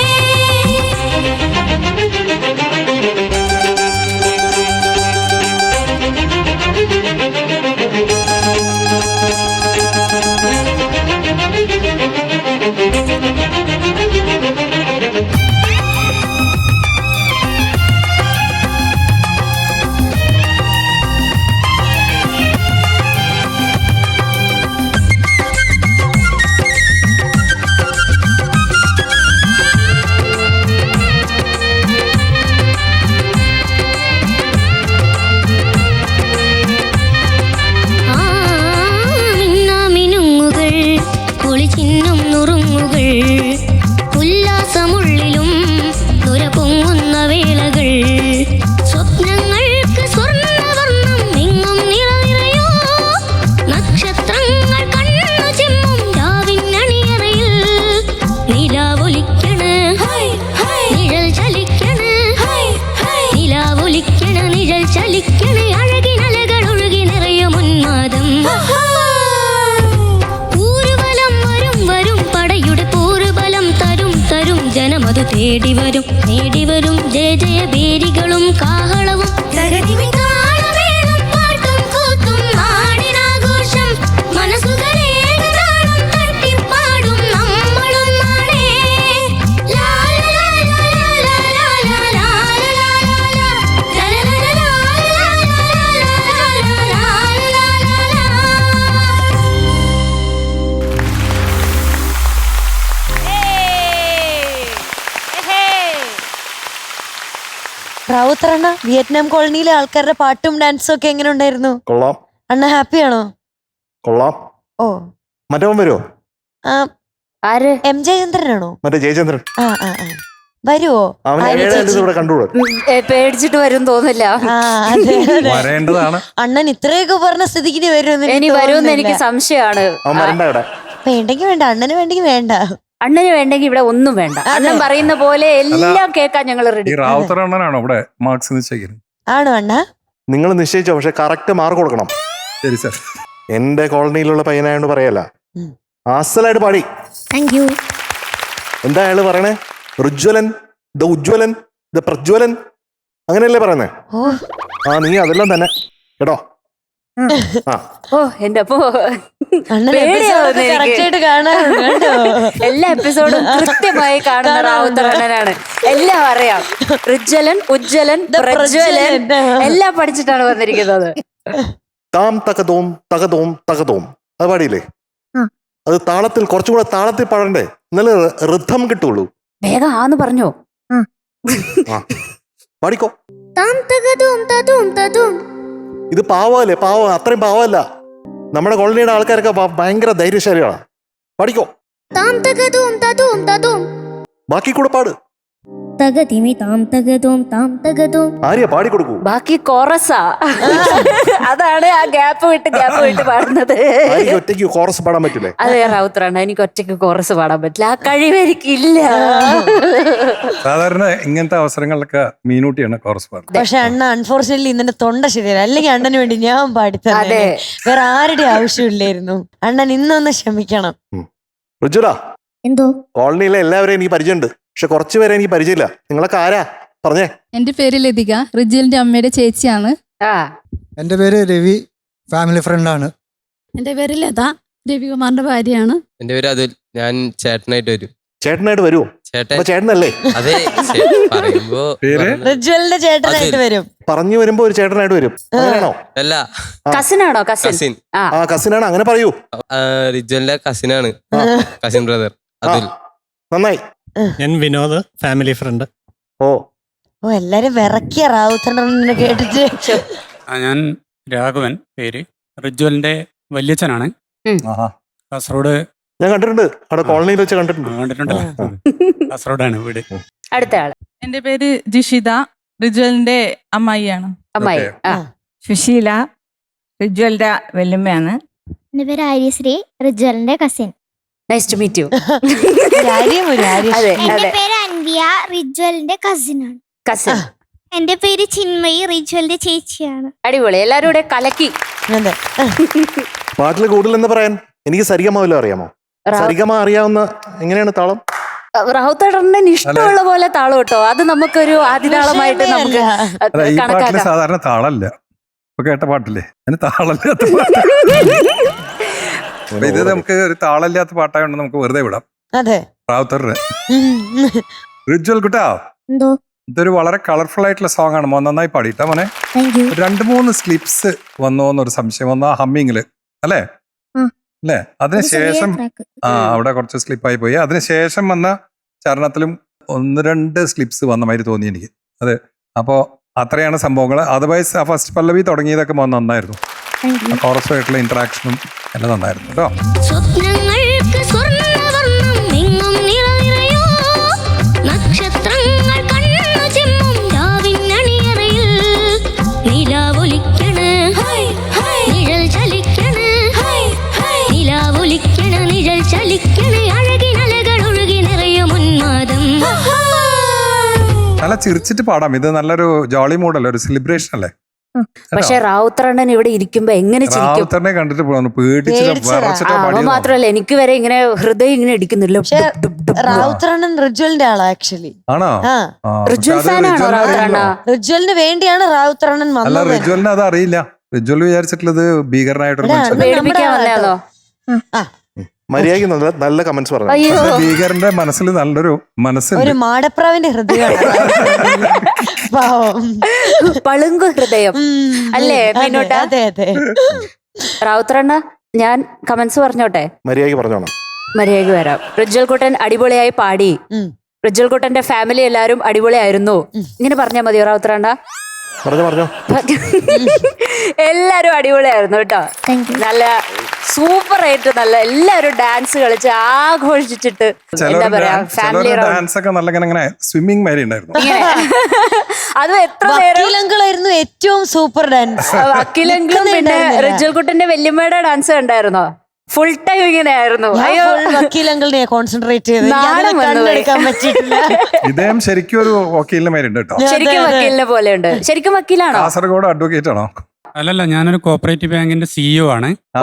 മിന്നുകൾ പൊളിച്ചിന്നും നുറുങ്ങുകൾ ഉല്ലാസമുള്ളിലും നുര പൊങ്ങുന്ന വേളകൾ സ്വപ്നങ്ങൾക്ക് സ്വർണ്ണവർണ്ണം എങ്ങും നിറയോ നക്ഷത്രങ്ങൾ കണ്ണു ചെമ്മും രാവിനണിയറയിൽ നിലാവൊലിക്കണ് നിഴൽ ചലിക്കണ് നിലാവൊലിക്കണ് നിഴൽ ചലിക്കണ് അഴകിനലകൾ ഒഴുകി നിറയും ഉന്മാദം. പൂരുബലം വരും വരും പടയുടെ പൂരുബലം തരും തരും ജനമതു തേടി വരും ജയ ജയ പേരികളും കാഹളവും തകതിമി താളമേളം പാട്ടും കൂത്തും നാടിനാഘോഷം മനസ്സുകളേകതാളം തട്ടിപ്പാടും നമ്മളൊന്നാണേ. ലാ ലാ ലാ ലാ ലാ ലാ ലാ ലാ ലാ റാവുത്തറണ്ണ വിയറ്റ്നാം കോളനിയിലെ ആൾക്കാരുടെ പാട്ടും ഡാൻസും ഒക്കെ എങ്ങനെ ഉണ്ടായിരുന്നു? കൊള്ളാം. അണ്ണ ഹാപ്പിയാണോ? കൊള്ളാം. ഓ മറ്റവൻ വരുമോ? ആര്? എം ജയചന്ദ്രനാണോ? മറ്റേ ജയചന്ദ്രൻ വരുവോ? ഇവിടെ കണ്ടുകൂടെ? പേടിച്ചിട്ട് വരും തോന്നില്ല. വരേണ്ടതാണ്. അണ്ണൻ ഇത്രയൊക്കെ പറഞ്ഞ സ്ഥിതിക്ക് ഇനി വരുമെന്ന് എനിക്ക് സംശയമാണ്. വേണ്ടെങ്കിൽ വേണ്ട, അണ്ണന് വേണ്ടെങ്കിൽ വേണ്ട. അണ്ണന് വേണ്ടെങ്കിൽ ഇവിടെ ഒന്നും വേണ്ട. അണ്ണൻ പറയുന്ന പോലെ എല്ലാം കേൾക്കാൻ ഞങ്ങൾ റെഡി. റാവുത്തർ അണ്ണനാണോ ഇവിടെ മാർക്സ് നിശ്ചയിക്കുന്നത്? ആണോ അണ്ണ? നിങ്ങൾ നിശ്ചയിച്ചോ, പക്ഷെ കറക്റ്റ് മാർക്ക് കൊടുക്കണം. ശരി സർ. എന്റെ കോളനിയിലുള്ള പയ്യനായോണ്ട് പറയല്ല, അസലായിട്ട് പാടി. എന്താ അയാള് പറയണേ? ഋജ്വലൻ, ദ ഉജ്വലൻ, ദ പ്രജ്വലൻ, അങ്ങനെയല്ലേ പറയുന്നേ? നീ അതെല്ലാം തന്നെ കേട്ടോ. ഓ എന്റെ അപ്പോ എല്ലാ എപ്പിസോഡും കൃത്യമായി കാണുന്ന റാവുത്തർ അണ്ണനാണ്. എല്ലാം അറിയാം. ഋജ്വലൻ, ഉജ്വലൻ, പ്രജ്വലൻ എല്ലാം പഠിച്ചിട്ടാണ് വന്നിരിക്കുന്നത്. താം തകതോം തകതോം തകതോം അത് പാടിയില്ലേ? അത് താളത്തിൽ കുറച്ചും കൂടെ താളത്തിൽ പാടണ്ടേ, എന്നാലേ ഋദ്ധം കിട്ടുള്ളൂ. വേഗം ആന്ന് പറഞ്ഞോ. പാടിക്കോ. ഇത് പാവല്ലേ? പാവം അത്രയും പാവമല്ല. നമ്മുടെ കോളനിയുടെ ആൾക്കാരൊക്കെ ഭയങ്കര ധൈര്യശാലികളാണ്. പാടിക്കോ. താം തകതൂം തതൂം തതൂം ബാക്കി കൂടെ പാട്. തകതിമി താം തകതോം താം തകതോം. ആര്യ പാടി കൊടുക്കൂ. ബാക്കി കോറസാ. അതാണ് ആ ഗ്യാപ്പ് വിട്ട് പാടുന്നത്. ആര്യക്ക് ഒറ്റയ്ക്ക് കോറസ് പാടാൻ പറ്റില്ലേ? അതെ റൗത്രാണ്, എനിക്ക് ഒറ്റയ്ക്ക് കോറസ് പാടാൻ പറ്റില്ല, ആ കഴിവ് എനിക്കില്ല. സാധാരണ ഇങ്ങനത്തെ അവസരങ്ങളിലൊക്കെ മീനൂട്ടിയാണ് കോറസ് പാടുന്നത്. പക്ഷെ അണ്ണ അൺഫോർച്ചുനേറ്റ്ലി ഇന്നെ തൊണ്ട ശരിയല്ല, അല്ലെങ്കിൽ അണ്ണന് വേണ്ടി ഞാൻ പാടിത്തന്നെ. അതെ. വേറെ ആരുടെ ആവശ്യമില്ലായിരുന്നു. അണ്ണൻ ഇന്നൊന്ന് ക്ഷമിക്കണം. ഋജുല, എന്തോ കോളനിയിലെ എല്ലാവരെയും എനിക്ക് പരിചയമുണ്ട്, പക്ഷെ കുറച്ച് പേരെ എനിക്ക് പരിചയമില്ല. നിങ്ങളൊക്കെ ആരാ പറഞ്ഞേ? എന്റെ പേര് ലതിക, റിജിലിന്റെ അമ്മയുടെ ചേച്ചിയാണ്. ആ എൻ്റെ പേര് രവി, ഫാമിലി ഫ്രണ്ടാണ്. എന്റെ പേര് ലത, രവികുമാറിന്റെ ഭാര്യയാണ്. എന്റെ പേര് അതുൽ, ഞാൻ ചേട്ടനായിട്ട് വരും. ചേട്ടനായിട്ട് വരുമോ? ചേട്ടൻ അപ്പൊ ചേട്ടനല്ലേ? അതെ, പറയുമ്പോ പേര്? റിജ്വലിന്റെ ചേട്ടനായിട്ട് വരും. പറഞ്ഞു വരുമ്പോ ഒരു ചേട്ടനായിട്ട് വരും, അങ്ങനെയാണോ? അല്ല, കസിനാണോ? കസിൻ. കസിൻ. ആ കസിനാണ്, അങ്ങനെ പറയൂ. റിജ്വലിന്റെ കസിനാണ്, കസിൻ ബ്രദർ അതുൽ. നന്നായി. ഞാൻ വിനോദ്, ഫാമിലി ഫ്രണ്ട്. ഓ ഓ എല്ലാരും വിറക്കിയ റാവുത്തണ്ണനെ കേട്ടിട്ട്. ഞാൻ രാഘവൻ, പേര് റിജ്വലിന്റെ വല്യച്ഛനാണ്. ആഹാ. കാസർഗോഡ് ഞാൻ കണ്ടിട്ടുണ്ട്, അവിടെ കോളനിയിൽ വെച്ച് കണ്ടിട്ടുണ്ട്. കണ്ടിട്ടുണ്ടല്ലോ. കാസർഗോഡാണ് വീട്. അടുത്ത ആള് എന്റെ പേര് ജിഷിത, റിജ്വലിന്റെ അമ്മായിയാണ്. അമ്മായി. ആ സുശീല, റിജ്വലിന്റെ വെല്ലുമ്മയാണ്. എന്റെ പേര് ആര്യശ്രീ, റിജ്വലിന്റെ cousin. Nice to meet you. അതെ എന്റെ അതെ, പേര് അൻവിയ, റിജ്വലിന്റെ കസിൻ ആണ്. കസിൻ. എന്റെ പേര് ചിന്മയി, റിജ്വലിന്റെ ചേച്ചിയാണ്. അടിപൊളി, എല്ലാരും കൂടെ കലക്കി. അതെ. പാട്ടിൽ കൂടുതൽ എന്ന് പറയാൻ എനിക്ക് സരിഗമ വല്ലതും അറിയാമോ? സരിഗമ അറിയാവുന്ന എങ്ങനെയാണ് താളം? റൗത്തടറിന് ഇഷ്ടമുള്ള പോലെ താളം കേട്ടോ, അത് നമുക്കൊരു ആദിതാളമായിട്ട് നമുക്ക് അല്ല, ഈ പാട്ടില് കണക്കാക്കാം. സാധാരണ താളല്ല. ഇപ്പൊ കേട്ട പാട്ടില്ലേ, അതിന് താളമില്ലാത്ത പാട്ട്. അപ്പൊ ഇത് നമുക്ക് ഒരു താളമില്ലാത്ത പാട്ടായതുകൊണ്ട് നമുക്ക് വെറുതെ വിടാം. അതെ. റാവുത്തറിന്. ഉം. റിജ്വൽ കുട്ടാ, എന്തോ ഇതൊരു വളരെ കളർഫുൾ ആയിട്ടുള്ള സോങ് ആണ്. മോൻ നന്നായി പാടിയിട്ടാ മോനെ. Thank you. 2-3 സ്ലിപ്സ് വന്നോന്നൊരു സംശയം വന്നു ആ ഹമ്മിങ്ങില്, അല്ലേ? അല്ലേ? അതിനുശേഷം അവിടെ കുറച്ച് സ്ലിപ്പായി പോയി. അതിനുശേഷം വന്ന ചരണത്തിലും 1-2 സ്ലിപ്സ് വന്ന മാതിരി തോന്നി എനിക്ക്. അതെ, അപ്പോ അത്രയാണ് സംഭവങ്ങൾ. അതർവൈസ് ആ ഫസ്റ്റ് പല്ലവി തുടങ്ങിയതൊക്കെ മോൻ നന്നായിരുന്നു. കോറസുമായിട്ടുള്ള ഇന്ററാക്ഷനും എല്ലാം നന്നായിരുന്നു കേട്ടോ. സ്വപ്നങ്ങൾക്ക് സ്വർണ്ണവർണ്ണം എങ്ങും നിറനിറയോ നക്ഷത്രങ്ങൾ കണ്ണു ചിമ്മും രാവിനണിയറയിൽ നിലാവൊലിക്കണ് നിഴൽ ചലിക്കണ് നിലാവൊലിക്കണ നിഴൽ ചലിക്കണ് അഴകിനലകൾ ഒഴുകി നിറയും ഉന്മാദം. നല്ല ചിരിച്ചിട്ട് പാടാം. ഇത് നല്ലൊരു ജോളി മൂഡല്ലേ, ഒരു സെലിബ്രേഷൻ അല്ലേ? പക്ഷെ റാവുത്തറണ്ണൻ ഇവിടെ ഇരിക്കുമ്പോ എങ്ങനെ ചിരിക്കും? റാവുത്തറിനെ കണ്ടിട്ട് പേടിച്ചിട്ട് വിറച്ചിട്ടാ അവൻ പാടിയത്. മാത്രല്ല, എനിക്ക് വരെ ഇങ്ങനെ ഹൃദയം ഇങ്ങനെ ഇടിക്കുന്നില്ല. പക്ഷെ റാവുത്തണ്ണൻ റിജ്വലിന്റെ ആളാ ആക്ച്വലി. ആണോ? ആ റിജ്വൽ ഫാനാണോ റാവുത്തറണ്ണ? റിജ്വലിന് വേണ്ടിയാണ് റാവുത്തണ്ണൻ അല്ല, വന്നത്. റിജ്വലിന് അത് അറിയില്ല. റിജ്വൽ വിചാരിച്ചിട്ടുള്ളത് ഭീകരനായിട്ടൊരു മനുഷ്യൻ. പേടിപ്പിക്കാൻ വന്നതാണോ? മര്യാദയ്ക്ക് നല്ല കമന്റ്സ് പറഞ്ഞു. അയ്യോ, ഭീകരന്റെ മനസ്സിൽ നല്ലൊരു ഒരു മനസ്സുണ്ട്. മാടപ്രാവിന്റെ ഹൃദയമാണ്. പാവം. പളുങ്കു ഹൃദയം ഉം. അല്ലേ മീനൂട്ട? അതെ അതെ. റാവുത്തറണ്ണ, ഞാൻ കമന്റ്സ് പറഞ്ഞോട്ടെ? മര്യാദയ്ക്ക് പറഞ്ഞോണം. മര്യാദയ്ക്ക് വരാം. റിജ്വൽ കുട്ടൻ അടിപൊളിയായി പാടി. ഉം. റിജ്വൽ കുട്ടന്റെ ഫാമിലി എല്ലാരും അടിപൊളിയായിരുന്നു. ഇങ്ങനെ പറഞ്ഞാ മതിയോ റാവുത്തറണ്ണ? പറഞ്ഞോ. എല്ലാരും അടിപൊളിയായിരുന്നു കേട്ടോ. നല്ല സൂപ്പർ ആയിട്ട് നല്ല എല്ലാരും ഡാൻസ് കളിച്ച് ആഘോഷിച്ചിട്ട് എന്താ പറയാ ഫാമിലി ഡാൻസ് ഒക്കെ നല്ല ഇങ്ങനെ സ്വിമ്മിങ് മാതിരി ഉണ്ടായിരുന്നു. അതും എത്ര നേരം വക്കീലങ്കിളായിരുന്നു ഏറ്റവും സൂപ്പർ ഡാൻസ്. വക്കീലെങ്കിലും പിന്നെ റിജ്വൽ കുട്ടന്റെ വല്യമ്മയുടെ ഡാൻസ് കണ്ടായിരുന്നോ? ഫുൾ ടൈം ഇങ്ങനെ ആയിരുന്നു. അയ്യോ, വക്കീലങ്കിളിനെ കോൺസെൻട്രേറ്റ് ചെയ്ത് നാണം വന്നു പോയി. എടുക്കാൻ പറ്റിയിട്ടില്ല. ഇദ്ദേഹം ശരിക്കും ഒരു വക്കീലിന്റെ മാതിരി ഉണ്ട് കേട്ടോ. ശരിക്കും വക്കീലിനെ പോലെ ഉണ്ട്. ശരിക്കും വക്കീലാണോ? കാസർഗോഡ് അഡ്വക്കേറ്റ് ആണോ? അല്ലല്ല, ഞാനൊരു കോപ്പറേറ്റീവ് ബാങ്കിന്റെ CEO ആണ്. ഓ,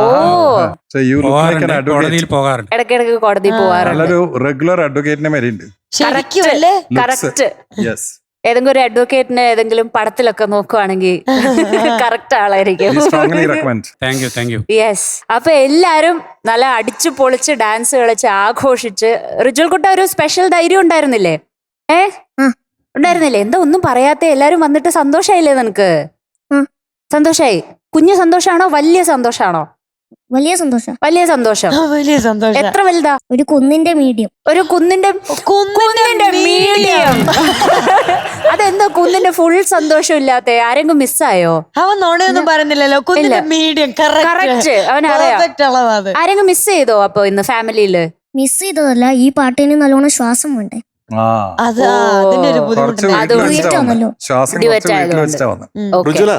കോടതിയിൽ പോകാറുണ്ട്. ഇടയ്ക്കിടയ്ക്ക് കോടതി പോവാറുണ്ട്. നല്ലൊരു റെഗുലർ അഡ്വക്കേറ്റിന്റെ മാതിരി ഉണ്ട്. ശരിക്കും അല്ലേ? കറക്റ്റ്. യെസ്. ഏതെങ്കിലും ഒരു അഡ്വക്കേറ്റിനെ ഏതെങ്കിലും പടത്തിലൊക്കെ നോക്കുവാണെങ്കിൽ കറക്റ്റ് ആളായിരിക്കും. Thank you. യെസ്. അപ്പൊ എല്ലാരും നല്ല അടിച്ചു പൊളിച്ച് ഡാൻസ് കളിച്ച് ആഘോഷിച്ച്. റിജ്വൽ കുട്ട ഒരു സ്പെഷ്യൽ ധൈര്യം ഉണ്ടായിരുന്നില്ലേ? ഉണ്ടായിരുന്നില്ലേ? എന്താ ഒന്നും പറയാത്ത? എല്ലാരും വന്നിട്ട് സന്തോഷായില്ലേ നിനക്ക്? സന്തോഷായി? കുഞ്ഞു സന്തോഷാണോ വലിയ സന്തോഷാണോ? വലിയ സന്തോഷം. വലിയ സന്തോഷം. വലിയ സന്തോഷം. എത്ര വലുതാ? ഒരു കുന്നിന്റെ മീഡിയം. ഒരു കുന്നിന്റെ മീഡിയം. അതെന്താ കുന്നിന്റെ ഫുൾ സന്തോഷം ഇല്ലാത്ത? ആരെങ്കിലും മിസ്സായോ? അവൻ നോണയൊന്നും പറയുന്നില്ലല്ലോ. കുന്നിന്റെ മീഡിയം കറക്റ്റ്. അവനറിയാം. അളവാ അത്. ആരെങ്കിലും മിസ് ചെയ്തോ അപ്പൊ ഇന്ന് ഫാമിലിയില്? മിസ് ചെയ്തതല്ല, ഈ പാട്ടിന് നല്ലോണം ശ്വാസം വേണ്ടേ. ആ അത് അതിന്റെ ഒരു കുറച്ച് ബുദ്ധിമുട്ടുണ്ട്. അത് വീട്ടിൽ വെച്ചിട്ടാ ആണല്ലോ. വന്നത്. ശ്വാസം Duet കുറച്ച് വീട്ടിൽ ആയതുകൊണ്ട്. വെച്ചിട്ടാ വന്നത്. Okay. ഋജുല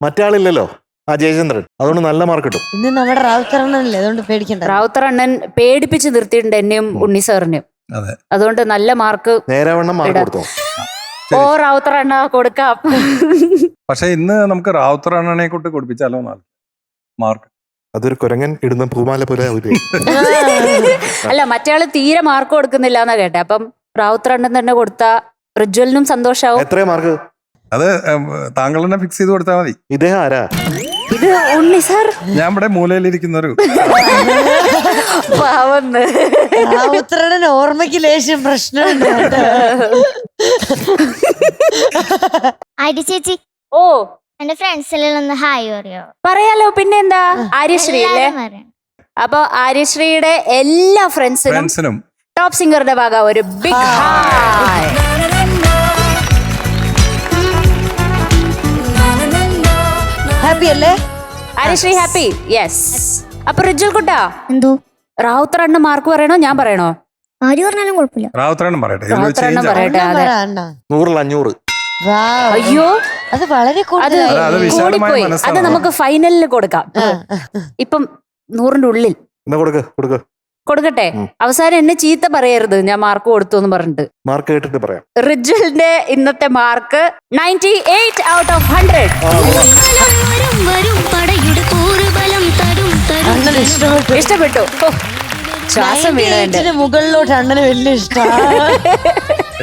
മറ്റേ ആളില്ലല്ലോ, ആ ജയചന്ദ്രൻ, അതുകൊണ്ട് നല്ല മാർക്ക് കിട്ടും. ഇന്ന് നമ്മുടെ റാവുത്തറണ്ണല്ലേ, അതുകൊണ്ട് പേടിക്കണ്ട. റാവുത്തർ അണ്ണൻ പേടിപ്പിച്ച് നിർത്തിയിട്ടുണ്ട് എന്നെയും ഉണ്ണി സാറിനെയും. അതെ. അതുകൊണ്ട് നല്ല മാർക്ക്. നേരാവണ്ണം മാർക്ക് ഇടാം. കൊടുത്തോ? ഓ റാവുത്തർ അണ്ണ കൊടുക്കാം. പക്ഷെ ഇന്ന് നമുക്ക് റാവുത്തർ അണ്ണനെ കൊണ്ട് കൊടുപ്പിച്ചാലോ മാർക്ക്. അതൊരു കുരങ്ങൻ ഇടുന്ന പൂമാല പോലെ ഒരു അല്ല മറ്റേയാള് തീരെ മാർക്ക് കൊടുക്കുന്നില്ല എന്നാ കേട്ടെ. അപ്പം റാവുത്തർ അണ്ണൻ തന്നെ കൊടുത്ത റിജ്വലിനും സന്തോഷാവും. എത്രയാ മാർക്ക്? അത് താങ്കൾ തന്നെ ഫിക്സ് ചെയ്ത് കൊടുത്താൽ മതി. ഇദ്ദേഹം ആരാ? ഇത് ഉണ്ണി സാർ ഞാൻ ഇവിടെ മൂലയിലിരിക്കുന്ന ഒരു പാവന്ന്. റാവുത്തറണ്ണൻ ഓർമ്മയ്ക്ക് ലേശം പ്രശ്നമുണ്ട് കേട്ടോ. ഐഡി ചേച്ചി, ഓ എന്റെ ഫ്രണ്ട്സിലെല്ലാം ഒന്ന് ഹായ് പറയോ? പറയാലോ, പിന്നെന്താ. ആര്യശ്രീ അല്ലേ? അപ്പൊ ആര്യശ്രീയുടെ എല്ലാ ഫ്രണ്ട്സിനും ടോപ്പ് സിംഗറുടെ ഭാഗ ഒരു ബിഗ് ഹായ്. ഹാപ്പി അല്ലേ? ആര്യശ്രീ ഹാപ്പി? യെസ്. അപ്പൊ റിജ്വൽ കുട്ടാ, എന്തോ റാവുത്തർ അണ്ണ മാർക്ക് പറയണോ ഞാൻ പറയണോ? ആര് പറഞ്ഞാലും കുഴപ്പമില്ല. റാവുത്തർ അണ്ണൻ പറയട്ടെ. റാവുത്തർ അണ്ണൻ പറയട്ടെ. അണ്ണൻ അതെ. പറ അണ്ണാ. 100-500. Wow. അയ്യോ അത് വളരെ അത് കൂടുതലായി. അത് വിശാലമായ കൂടിപ്പോയി. മനസ്സാണ്. അത് നമുക്ക് ഫൈനലിൽ കൊടുക്കാം. ഇപ്പം 100ന്റെ ഉള്ളിൽ എന്നാ കൊടുക്ക്. കൊടുക്കട്ടെ. അവസാനം എന്നെ ചീത്ത പറയരുത് ഞാൻ മാർക്ക് കൊടുത്തു എന്ന് പറഞ്ഞിട്ട്. മാർക്ക് കേട്ടിട്ട് പറയാം. റിജ്വലിന്റെ ഇന്നത്തെ മാർക്ക് 98 ഔട്ട് ഓഫ് 100. വരും വരും പടയുടെ കൂറുബലം തരും തരും. അണ്ണന് ഇഷ്ടപ്പെട്ടു. ഇഷ്ടപ്പെട്ടു. ഓ, ശ്വാസം വീണു എന്റെ. 98 മുകളിലോട്ട് അണ്ണന് വലിയ ഇഷ്ടമാണ്.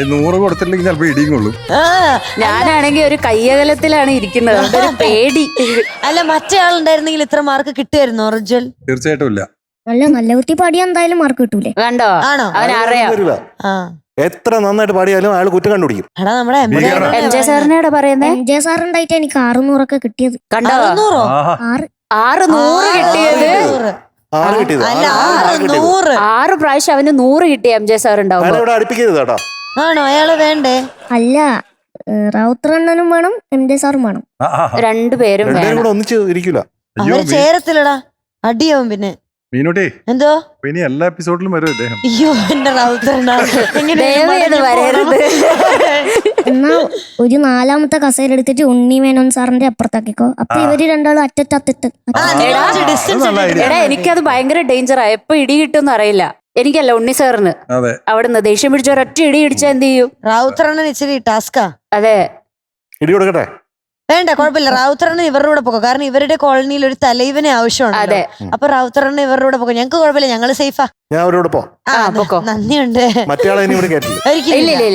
100 കൊടുത്തില്ലെങ്കിൽ ചിലപ്പോ ഇടിയും കൊള്ളും. ഞാനാണെങ്കിൽ ഒരു കയ്യകലത്തിലാണ് ഇരിക്കുന്നത്. അതൊരു പേടി. അല്ല മറ്റേ ആളുണ്ടായിരുന്നെങ്കിൽ ഇത്ര മാർക്ക് കിട്ടുമായിരുന്നോ റിജ്വൽ? തീർച്ചയായിട്ടും ഇല്ല. നല്ല കുട്ടി പാടിയാ എന്തായാലും മാർക്ക് കിട്ടൂലേ? കണ്ടോ? ആണോ? അവനറിയാം. വരില്ല. ആ എത്ര നന്നായിട്ട് പാടിയാലും അയാൾ കുറ്റം കണ്ടുപിടിക്കും. എടാ നമ്മുടെ ഭീകരനാ. എം ജെ സാറിനോട് പറയുന്നേ. എം ജെ സാർ ഉണ്ടായിട്ട് എനിക്ക് 600 കിട്ടിയത്. കണ്ടോ? 600 ആഹാ. 600 കിട്ടിയത്. 6 കിട്ടിയത്. അല്ല 600. 6 പ്രാവശ്യം അവന് 100 കിട്ടിയ എം ജെ സാർ ഉണ്ടാവും. അയാളെ ഇവിടെ അടുപ്പിക്കരുത് കേട്ടോ. ആണോ? അയാള് വേണ്ടേ? അല്ല, റാവുത്തർ അണ്ണനും വേണം, എം ജെ സാറും വേണം. രണ്ടുപേരും രണ്ടുപേരും വേണം. കൂടെ ഒന്നിച്ച് ഇരിക്കൂല. അയ്യോ അവര് ചേരത്തില്ലടാ, അടിയാവും. പിന്നെ മീനുട്ടി എന്തോ ഇനി എല്ലാ എപ്പിസോഡിലും വരും ഇദ്ദേഹം. അയ്യോ എന്റെ റാവുത്തറണ്ണ ദയവേത് വരരുത്. എന്നാ ഒരു 4ാമത്തെ കസേര എടുത്തിട്ട് ഉണ്ണി മേനോൻ സാറിന്റെ അപ്പുറത്താക്കിക്കോ. അപ്പൊ ഇവര് രണ്ടാളും അറ്റത്ത്. എടാ എനിക്കത് ഭയങ്കര ഡേഞ്ചറാ. എപ്പോ ഇടി കിട്ടുമെന്ന് അറിയില്ല. എനിക്കല്ല ഉണ്ണി സാറിന്. അതെ. അവിടുന്ന് ദേഷ്യം പിടിച്ച ഒരൊറ്റ ഇടി ഇടിച്ചാ എന്ത് ചെയ്യും? റാവുത്തറണ്ണൻ ഇച്ചിരി ടാസ്കാ. അതെ. ഇടി കൊടുക്കട്ടെ? വേണ്ട, കുഴപ്പമില്ല. റാവുത്തറണ്ണൻ ഇവരുടെ കൂടെ പോകോ. കാരണം ഇവരുടെ കോളനിയിൽ ഒരു തലൈവനെ ആവശ്യമാണ്. അതെ. അപ്പൊ റാവുത്തറണ്ണൻ ഇവരുടെ കൂടെ പോകോ. ഞങ്ങക്ക് കുഴപ്പമില്ല, ഞങ്ങള് സേഫാ. ഞാൻ അവരോട് പോ. പൊക്കോ. നന്ദിയുണ്ട്. മറ്റേ ആളെ ഇനി ഇവിടെ കേട്ടില്ല.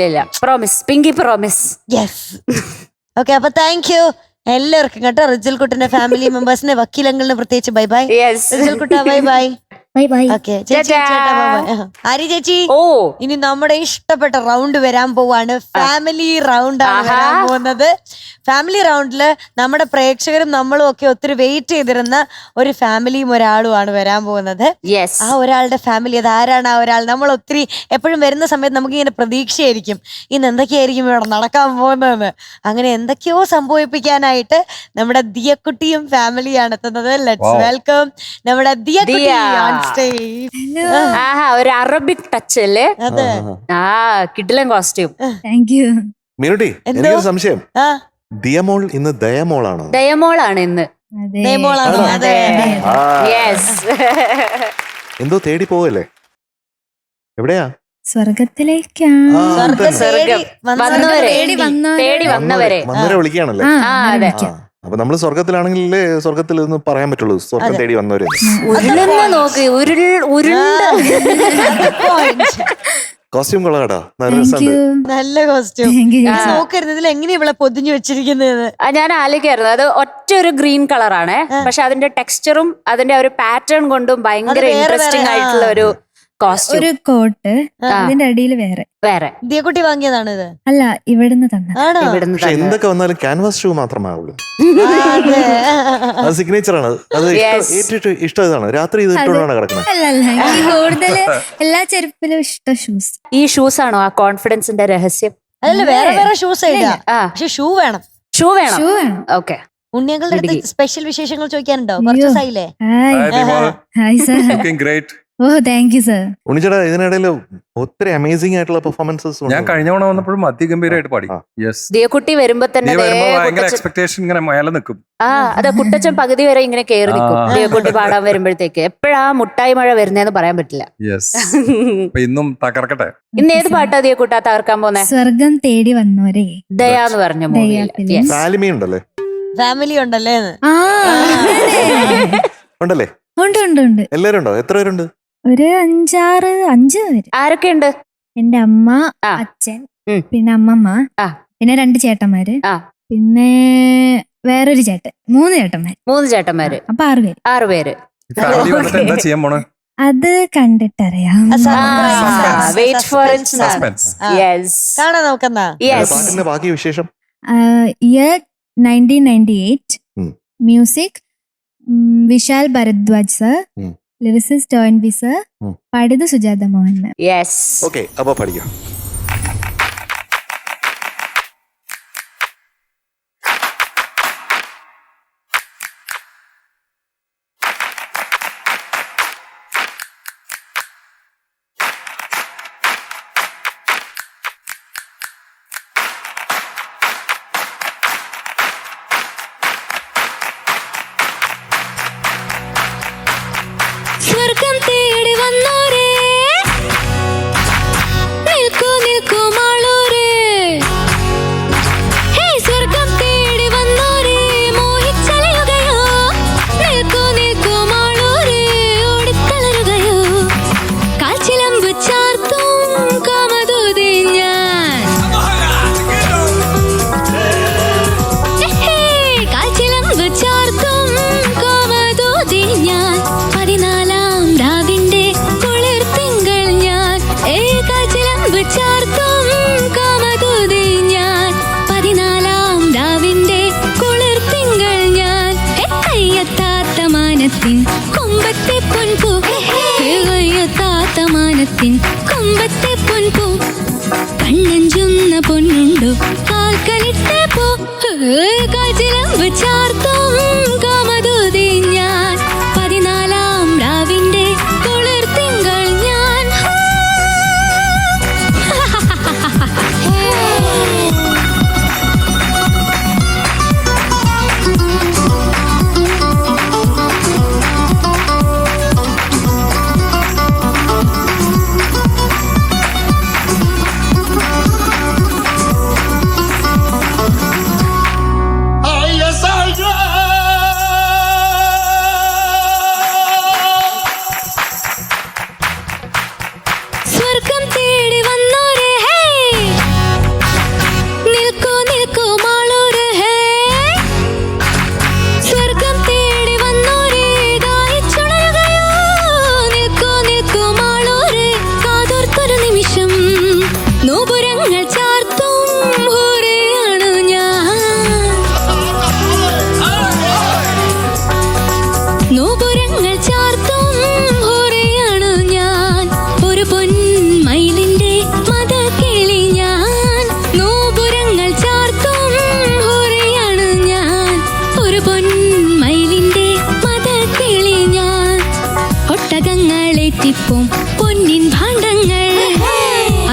ഇല്ല promise. Pinky promise. Yes. Okay, അപ്പൊ താങ്ക് യു എല്ലാവർക്കും കേട്ടോ. റിജ്വൽ കുട്ടന്റെ ഫാമിലി മെമ്പേഴ്സിന്റെ വക്കീലങ്ങളിന് പ്രത്യേകിച്ച് ബൈ ബൈ. യെസ്. റിജ്വൽ കുട്ട bye bye. Bye bye. Okay ചേച്ചി, ആരി ചേച്ചി, ഓ ഇനി നമ്മുടെ ഇഷ്ടപ്പെട്ട റൗണ്ട് വരാൻ പോവാണ്. ഫാമിലി റൗണ്ട് ആണ് വരാൻ പോകുന്നത്. ഫാമിലി റൗണ്ടില് നമ്മുടെ പ്രേക്ഷകരും നമ്മളും ഒക്കെ ഒത്തിരി വെയിറ്റ് ചെയ്തിരുന്ന ഒരു ഫാമിലിയും ഒരാളുമാണ് വരാൻ പോകുന്നത്. യെസ്. ആ ഒരാളുടെ ഫാമിലി, അത് ആരാണ് ആ ഒരാൾ? നമ്മൾ ഒത്തിരി എപ്പോഴും വരുന്ന സമയത്ത് നമുക്ക് ഇങ്ങനെ പ്രതീക്ഷയായിരിക്കും ഇന്ന് എന്തൊക്കെയായിരിക്കും ഇവിടെ നടക്കാൻ പോകുന്നതെന്ന്. അങ്ങനെ എന്തൊക്കെയോ സംഭവിപ്പിക്കാനായിട്ട് നമ്മുടെ ദിയക്കുട്ടിയും ഫാമിലിയാണ് എത്തുന്നത്. ലെറ്റ്സ് വെൽക്കം നമ്മുടെ ദിയക്കുട്ടി ഓൺ സ്റ്റേജ്. ആഹാ, ഒരു അറബിക് ടച്ച് അല്ലേ? അതെ. ആ കിടിലൻ കോസ്റ്റ്യൂം. Thank you. മീനുട്ടി, എനിക്കൊരു സംശയം. ആ ദിയമോൾ ഇന്ന് ദയമോളാണോ? ദയമോളാണ് ഇന്ന്. ദയമോളാണോ? അതെ. യെസ്. എന്തോ തേടി പോവല്ലേ? എവിടെയാ? സ്വർഗത്തിലേക്കാണ്. സ്വർഗം വന്നവരെ. തേടി വന്നവരെ. വന്നവരെ വിളിക്കുകയാണല്ലേ? ആ അതെ. അപ്പൊ നമ്മള് സ്വർഗത്തിലാണെങ്കിലേ സ്വർഗത്തിൽ നിന്ന് പറയാൻ പറ്റുള്ളൂ സ്വർഗം തേടി വന്നവരെ. ഉരുളുന്ന നോക്ക്, ഉരുണ്ട്. കോസ്റ്റ്യൂം കൊള്ളാടാ, നല്ല രസമുണ്ട്. നല്ല കോസ്റ്റ്യൂം. നോക്കരുത് ഇതിൽ എങ്ങനെയാ ഇവിടെ പൊതിഞ്ഞു വെച്ചിരിക്കുന്നത്. ഞാൻ ആലോചിക്കായിരുന്നു, അത് ഒറ്റ ഒരു ഗ്രീൻ കളറാണ്. പക്ഷെ അതിന്റെ ടെക്സ്ചറും അതിന്റെ ഒരു പാറ്റേൺ കൊണ്ടും ഭയങ്കര ഇൻട്രസ്റ്റിംഗ് ആയിട്ടുള്ള ഒരു കോസ്റ്റ്യൂം. ഒരു കോട്ട്, അതിന്റെ അടിയിൽ വേറെ. ദിയക്കുട്ടി വാങ്ങിയതാണ് ഇത്? അല്ല, ഇവിടുന്ന് തന്നെ. ആണോ? പക്ഷെ എന്തൊക്കെ വന്നാലും ക്യാൻവാസ് ഷൂ മാത്രമാവുള്ളൂ. അതെ. അത് സിഗ്നേച്ചർ ആണ്. അത് ഇഷ്ടം ഇതാണ്. രാത്രി ഇത് ഇട്ടുകൊണ്ടാണ് കിടക്കുന്നത്. അല്ല, കൂടുതൽ എല്ലാ ചെരുപ്പിലും ഇഷ്ടം ഷൂസ്. ഈ ഷൂസ് ആണോ ആ കോൺഫിഡൻസിന്റെ രഹസ്യം? അതല്ല, വേറെ വേറെ ഷൂസ് ഇല്ല. ആ പക്ഷെ ഷൂ വേണം. ഷൂ വേണം. ഓക്കെ. ഉണ്ണിയങ്ങളുടെ അടുത്ത് സ്പെഷ്യൽ വിശേഷങ്ങൾ ചോദിക്കാനുണ്ടോ? കുറച്ച് ദിവസമായില്ലേ? Hi sir. Looking great. Oh thank you sir. ഉണ്ണിച്ചേട്ടാ ഇതിനിടയിൽ ഒത്തിരി അമേസിംഗ് ആയിട്ടുള്ള പെർഫോമൻസസ് ഞാൻ കഴിഞ്ഞ തവണ വന്നപ്പോഴും അതിഗംഭീരമായിട്ട് പാടി. യെസ്. ദിയക്കുട്ടി വരുമ്പോ തന്നെ ഭയങ്കര എക്സ്പെക്ടേഷൻ ഇങ്ങനെ മേലെ നിൽക്കും. അതെ, കുട്ടച്ചൻ പകുതി വരെ ഇങ്ങനെ കയറി നിൽക്കും ദിയക്കുട്ടി പാടാൻ വരുമ്പോഴത്തേക്ക്. എപ്പോഴാ മുട്ടായി മഴ വരുന്നേന്ന് പറയാൻ പറ്റില്ല. യെസ്. അപ്പൊ ഇന്നും തകർക്കട്ടെ. ഇന്ന് ഏത് പാട്ടാ ദിയക്കുട്ടാ തകർക്കാൻ പോന്നെ? സ്വർഗം തേടി വന്നോരെ. ദയാന്ന് പറഞ്ഞ മൂവിയിൽ. ഫാലിമി ഉണ്ടല്ലേ? ഫാമിലി ഉണ്ടല്ലേ? ഉണ്ടല്ലേ? ഉണ്ട് ഉണ്ട് ഉണ്ട്. എല്ലാരും ഉണ്ടോ? എത്ര പേരുണ്ട്? ഒരു 5 പേര്. ആരൊക്കെയുണ്ട്? എന്റെ അമ്മ, ആ. അച്ഛൻ, ഉം. പിന്നെ അമ്മമ്മ, ആ. പിന്നെ 2 ചേട്ടന്മാര്, ആ. പിന്നെ വേറൊരു ചേട്ടൻ, 3 ചേട്ടന്മാര്. 3 ചേട്ടന്മാര്. അപ്പൊ 6 പേര്. 6 പേര്. ഫാമിലി വന്നിട്ട് എന്താ ചെയ്യാൻ പോണ്? അത് കണ്ടിട്ടറിയാം. Wait for it. Suspense. Yes. കാണാൻ നോക്കുന്ന പാട്ടിന്റെ ബാക്കി വിശേഷം? ഇയർ 1998. ഉം. മ്യൂസിക് വിശാൽ ഭരദ്വാജ് സർ, ഉം. ലിറിസിസ്റ്റ് ടോയിൻബി സർ, ഉം. പാടിയത് Sujatha Mohan ma'am. Yes. Okay, അപ്പൊ പഠിക്കാം. സ്വർഗം തേടി വന്നോരേ, നിൽക്കൂ നിൽക്കൂ മാളൂരേ. ഹേ സ്വർഗം തേടി വന്നോരേ, മോഹിച്ചലയുകയോ. നിൽക്കൂ നിൽക്കൂ മാളൂരേ, ഓടിത്തളരുകയോ. കാൽച്ചിലമ്പ് ചാർത്തും കാമദൂതേ ഞാൻ. കാൽച്ചിലമ്പ് ചാർത്തും കാമദൂതേ ഞാൻ. 14-ാം രാവിന്റെ കുളിർ തിങ്കൾ ഞാൻ. കാൽച്ചിലമ്പ് ചാർത്തും കാമദൂതേ ഞാൻ. 14-ാം രാവിന്റെ കുളിർ തിങ്കൾ ഞാൻ. കയ്യെത്താത്ത മാനത്തിൻ കൊമ്പത്തെ പൊൻപൂ. കയ്യെത്താത്ത മാനത്തിൻ കൊമ്പത്തെ പൊൻപൂ. കണ്ണഞ്ചുന്ന പൊന്നുണ്ടോ കാൽക്കലിട്ടേ പോ. കാൽച്ചിലമ്പ് ചാർത്തും കാമദൂതേ ഞാൻ. 14-ാം രാവിന്റെ കുളിർ തിങ്കൾ ഞാൻ. സ്വർഗം തേടി വന്നോരേ, ഹേ നിൽക്കൂ നിൽക്കൂ മാളൂരേ. ഹേ സ്വർഗം തേടി വന്നോരേ, ദാഹിച്ചുണരുകയോ. നിൽക്കൂ നിൽക്കൂ മാളൂരേ, കാതോർത്തൊരു നിമിഷം. നൂപുരങ്ങൾ ചാർത്തും ഹൂരയാണ് ഞാൻ. നൂപുരങ്ങൾ ചാർത്തും ഹൂരയാണ് ഞാൻ. ഒരു പൊന്മയിലിന്റെ മദക്കിളി ഞാൻ. നൂപുരങ്ങൾ ചാർത്തും ഹൂരയാണ് ഞാൻ. ഒരു പൊന്മയിലിന്റെ മദക്കിളി ഞാൻ. ഒട്ടകങ്ങളേറ്റിപ്പോം പൊന്നിൻ ഭാണ്ഡങ്ങൾ.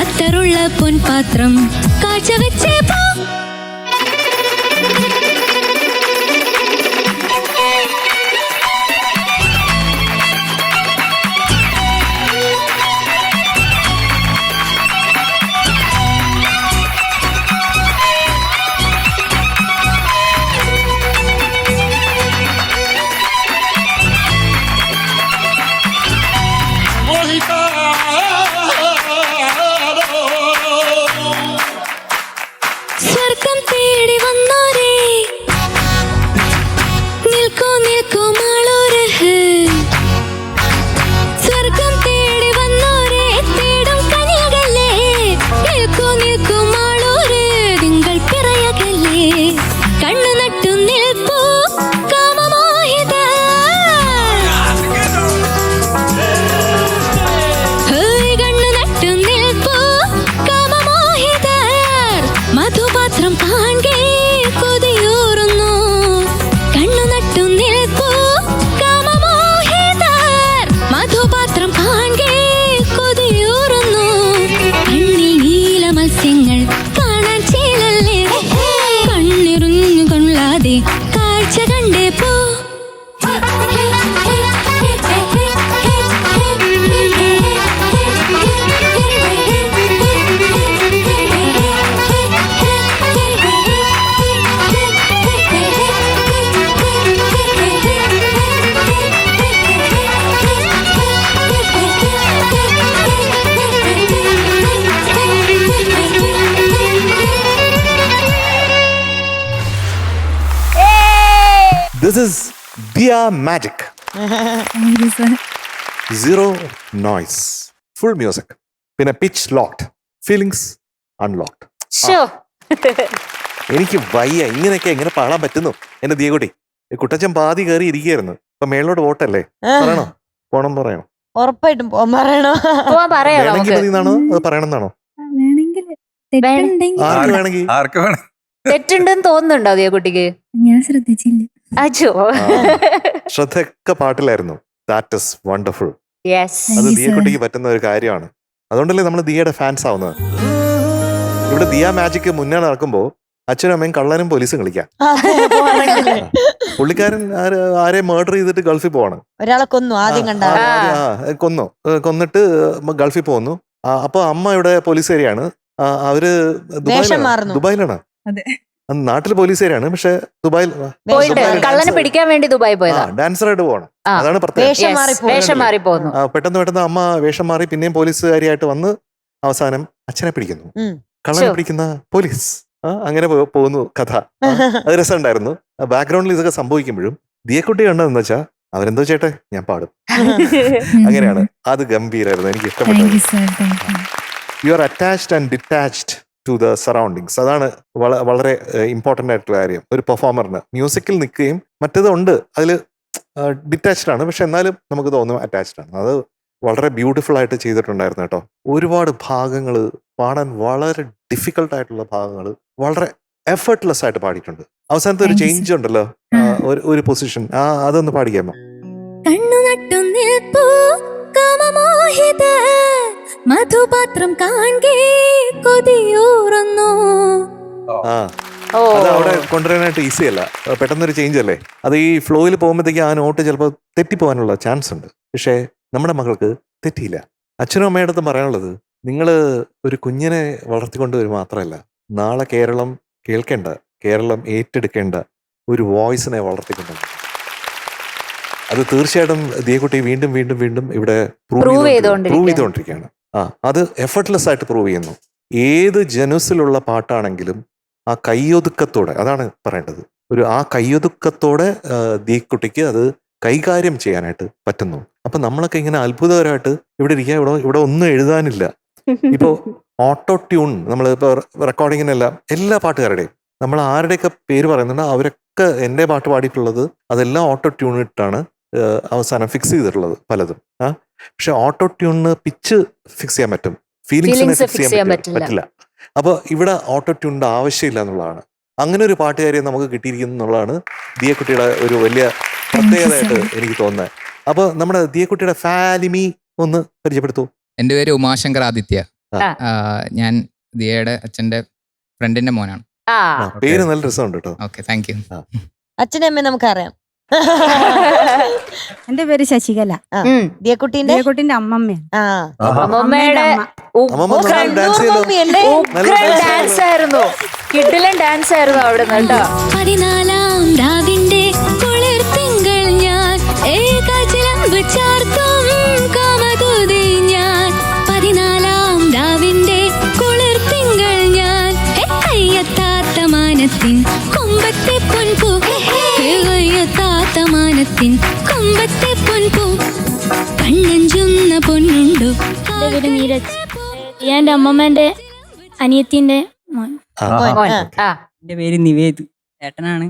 അത്തറുള്ള പൊൻപാത്രം കാഴ്ച വെച്ചേ പോ. സ്വർഗം This is Dia Magic. Zero noise. Full music. പിന്നെ പിച്ച് ലോക്ക്ഡ്, ഫീലിങ്സ് അൺലോക്ക്ഡ്. ശോ. എനിക്ക് വയ്യ, ഇങ്ങനെയൊക്കെ എങ്ങനെ പാടാൻ പറ്റുന്നു എന്റെ ദിയകുട്ടി. കുട്ടച്ചൻ പാതി കയറി ഇരിക്കുകയായിരുന്നു. ഇപ്പൊ മേളിലോട്ട് വോട്ടല്ലേ, പറയണോ? പോണം പറയണോ? ഉറപ്പായിട്ടും പോവാൻ പറയണോ? പോവാൻ പറയാം വേണമെങ്കിൽ നമുക്ക്. മതിയെന്നാണോ അത് പറയണമെന്നാണോ? ആർക്ക് വേണമെങ്കിൽ. ആർക്ക് വേണം? തെറ്റുണ്ടെന്ന് തോന്നുന്നുണ്ടോ അതേ കുട്ടിക്ക്? ഞാൻ ശ്രദ്ധിച്ചില്ല. അച്ചോ. ശ്രദ്ധയൊക്കെ പാട്ടിലായിരുന്നു. That is wonderful. യെസ്. അത് ദിയക്കുട്ടിക്ക് പറ്റുന്ന ഒരു കാര്യമാണ്. അതുകൊണ്ടല്ലേ നമ്മൾ ദിയയുടെ ഫാൻസ് ആവുന്നത്. ഇവിടെ ദിയ മാജിക് മുന്നേ നടക്കുമ്പോ അച്ഛനും അമ്മയും കള്ളനും പോലീസും കളിക്കാം. പുള്ളിക്കാരൻ ആരെ മർഡർ ചെയ്തിട്ട് ഗൾഫിൽ പോവാണ്. ഒരാളെ കൊന്നു ആദ്യം കണ്ട. കൊന്നിട്ട് ഗൾഫിൽ പോകുന്നു. അപ്പൊ അമ്മ ഇവിടെ പോലീസുകാരിയാണ്. അവര് ദുബായിലാണ്. നാട്ടില് പോലീസുകാരാണ്, പക്ഷെ ദുബായിൽ കള്ളനെ പിടിക്കാൻ വേണ്ടി ദുബായി പോയതാ. ഡാൻസറായിട്ട് പോകണം. അതാണ് പ്രത്യേകം. വേഷം മാറി പോകുന്നു. പെട്ടെന്ന് അമ്മ വേഷം മാറി പിന്നെയും പോലീസുകാരിയായിട്ട് വന്ന് അവസാനം അച്ഛനെ പിടിക്കുന്നു. കള്ളനെ പിടിക്കുന്ന പോലീസ്. അങ്ങനെ പോകുന്നു കഥ. അത് രസമുണ്ടായിരുന്നു. ബാക്ക്ഗ്രൗണ്ടിൽ ഇതൊക്കെ സംഭവിക്കുമ്പോഴും ദിയക്കുട്ടി കണ്ടതെന്ന് വെച്ചാൽ അവരെന്തോ ചേട്ടെ ഞാൻ പാടും. അങ്ങനെയാണ്. അത് ഗംഭീരായിരുന്നു, എനിക്ക് ഇഷ്ടപ്പെട്ടു. You are attached and detached to the surroundings. അതാണ് വളരെ ഇമ്പോർട്ടൻ്റ് ആയിട്ടുള്ള കാര്യം ഒരു പെർഫോമറിന്. മ്യൂസിക്കിൽ നിൽക്കുകയും മറ്റേത് ഉണ്ട്, അതിൽ ഡിറ്റാച്ച്ഡ് ആണ്, പക്ഷെ എന്നാലും നമുക്ക് തോന്നും അറ്റാച്ച്ഡ് ആണ്. അത് വളരെ ബ്യൂട്ടിഫുൾ ആയിട്ട് ചെയ്തിട്ടുണ്ടായിരുന്നു കേട്ടോ. ഒരുപാട് ഭാഗങ്ങൾ പാടാൻ വളരെ ഡിഫിക്കൽട്ട് ആയിട്ടുള്ള ഭാഗങ്ങൾ വളരെ എഫേർട്ട്ലെസ് ആയിട്ട് പാടിയിട്ടുണ്ട്. അവസാനത്തെ ഒരു ചേഞ്ച് ഉണ്ടല്ലോ, ഒരു പൊസിഷൻ, അതൊന്ന് പാടിക്കാമോ? കണ്ണു നട്ടു നിൽപ്പൂ കാമമോഹിത മധുപാത്രം കാണേ കൊതിയൂറുന്നു. അത് അവിടെ കൊണ്ടുവരാനായിട്ട് ഈസി അല്ല, പെട്ടെന്നൊരു ചേഞ്ച് അല്ലേ. അത് ഈ ഫ്ലോയിൽ പോകുമ്പോഴത്തേക്ക് ആ നോട്ട് ചിലപ്പോൾ തെറ്റിപ്പോകാനുള്ള ചാൻസ് ഉണ്ട്. പക്ഷേ നമ്മുടെ മകൾക്ക് തെറ്റിയില്ല. അച്ഛനും അമ്മയുടെ അടുത്ത് പറയാനുള്ളത്, നിങ്ങൾ ഒരു കുഞ്ഞിനെ വളർത്തിക്കൊണ്ടുവരും മാത്രമല്ല, നാളെ കേരളം കേൾക്കേണ്ട, കേരളം ഏറ്റെടുക്കേണ്ട ഒരു വോയിസിനെ വളർത്തിക്കൊണ്ടുവരും. അത് തീർച്ചയായിട്ടും ദിയക്കുട്ടി വീണ്ടും വീണ്ടും വീണ്ടും ഇവിടെ പ്രൂവ് ചെയ്തുകൊണ്ടിരിക്കുകയാണ്. അത് എഫർട്ട്ലെസ് ആയിട്ട് പ്രൂവ് ചെയ്യുന്നു. ഏത് ജനുസിലുള്ള പാട്ടാണെങ്കിലും ആ കയ്യൊതുക്കത്തോടെ, അതാണ് പറയേണ്ടത്, ആ കയ്യൊതുക്കത്തോടെ ദിയക്കുട്ടിക്ക് അത് കൈകാര്യം ചെയ്യാനായിട്ട് പറ്റുന്നു. അപ്പൊ നമ്മളൊക്കെ ഇങ്ങനെ അത്ഭുതകരമായിട്ട് ഇവിടെ ഇരിക്കുക, ഇവിടെ ഒന്നും എഴുതാനില്ല. ഇപ്പോ ഓട്ടോ ട്യൂൺ, നമ്മൾ ഇപ്പൊ റെക്കോർഡിങ്ങിനെല്ലാം എല്ലാ പാട്ടുകാരുടെയും നമ്മൾ ആരുടെയൊക്കെ പേര് പറയുന്നുണ്ട്, അവരൊക്കെ എൻ്റെ പാട്ട് പാടിയിട്ടുള്ളത് അതെല്ലാം ഓട്ടോ ട്യൂൺ ഇട്ടാണ് അവസാനം ഫിക്സ് ചെയ്തിട്ടുള്ളത് പലതും. പക്ഷെ ഓട്ടോ ട്യൂണിന് പിച്ച് ഫിക്സ് ചെയ്യാൻ പറ്റും, ഫീലിങ്സിനെ ഫിക്സ് ചെയ്യാൻ പറ്റില്ല. അപ്പൊ ഇവിടെ ഓട്ടോ ട്യൂണിന്റെ ആവശ്യമില്ല എന്നുള്ളതാണ്. അങ്ങനെ ഒരു പാട്ടുകാരിയെ നമുക്ക് കിട്ടിയിരിക്കുന്നു എന്നുള്ളതാണ് ദിയക്കുട്ടിയുടെ ഒരു വലിയ പ്രത്യേകതയായിട്ട് എനിക്ക് തോന്നുന്നത്. അപ്പൊ നമ്മുടെ ദിയക്കുട്ടിയുടെ ഫാലിമി ഒന്ന് പരിചയപ്പെടുത്തൂ. എൻ്റെ പേര് ഉമാശങ്കർ ആദിത്യ. ഞാൻ ദിയയുടെ അച്ഛന്റെ ഫ്രണ്ടിന്റെ മോനാണ്. പേര് നല്ല രസമുണ്ട് കേട്ടോ. Okay, thank you. അച്ഛനെ അമ്മ നമുക്കറിയാം. എന്റെ പേര് ശശികല. ദിയക്കുട്ടിന്റെ അമ്മമ്മയാണ്. അമ്മമ്മയുടെ ഡാൻസ് ആയിരുന്നു, കിഡിലൻ ഡാൻസ് ആയിരുന്നു അവിടെ നിന്ന്. 14-ാം രാവിന്റെ കുളിർത്തിങ്കൾ ഞാൻ ഏകാചലമ്പ് ചാർത്തും കാമദൂതി ഞാൻ. 14-ാം രാവിന്റെ കുളിർത്തിങ്കൾ ഞാൻ കയ്യത്താത്ത മാനത്തിൻ കൊമ്പത്തെ പൊൻപൂ, കയ്യത്താത്ത മാനത്തിൻ കൊമ്പത്തെ പൊൻപൂ, കണ്ണഞ്ചുന്ന പൊന്നുണ്ടു. എന്റെ അമ്മമ്മന്റെ അനിയത്തിന്റെ മോൻ. എന്റെ പേര് നിവേദ്, ഏട്ടനാണ്.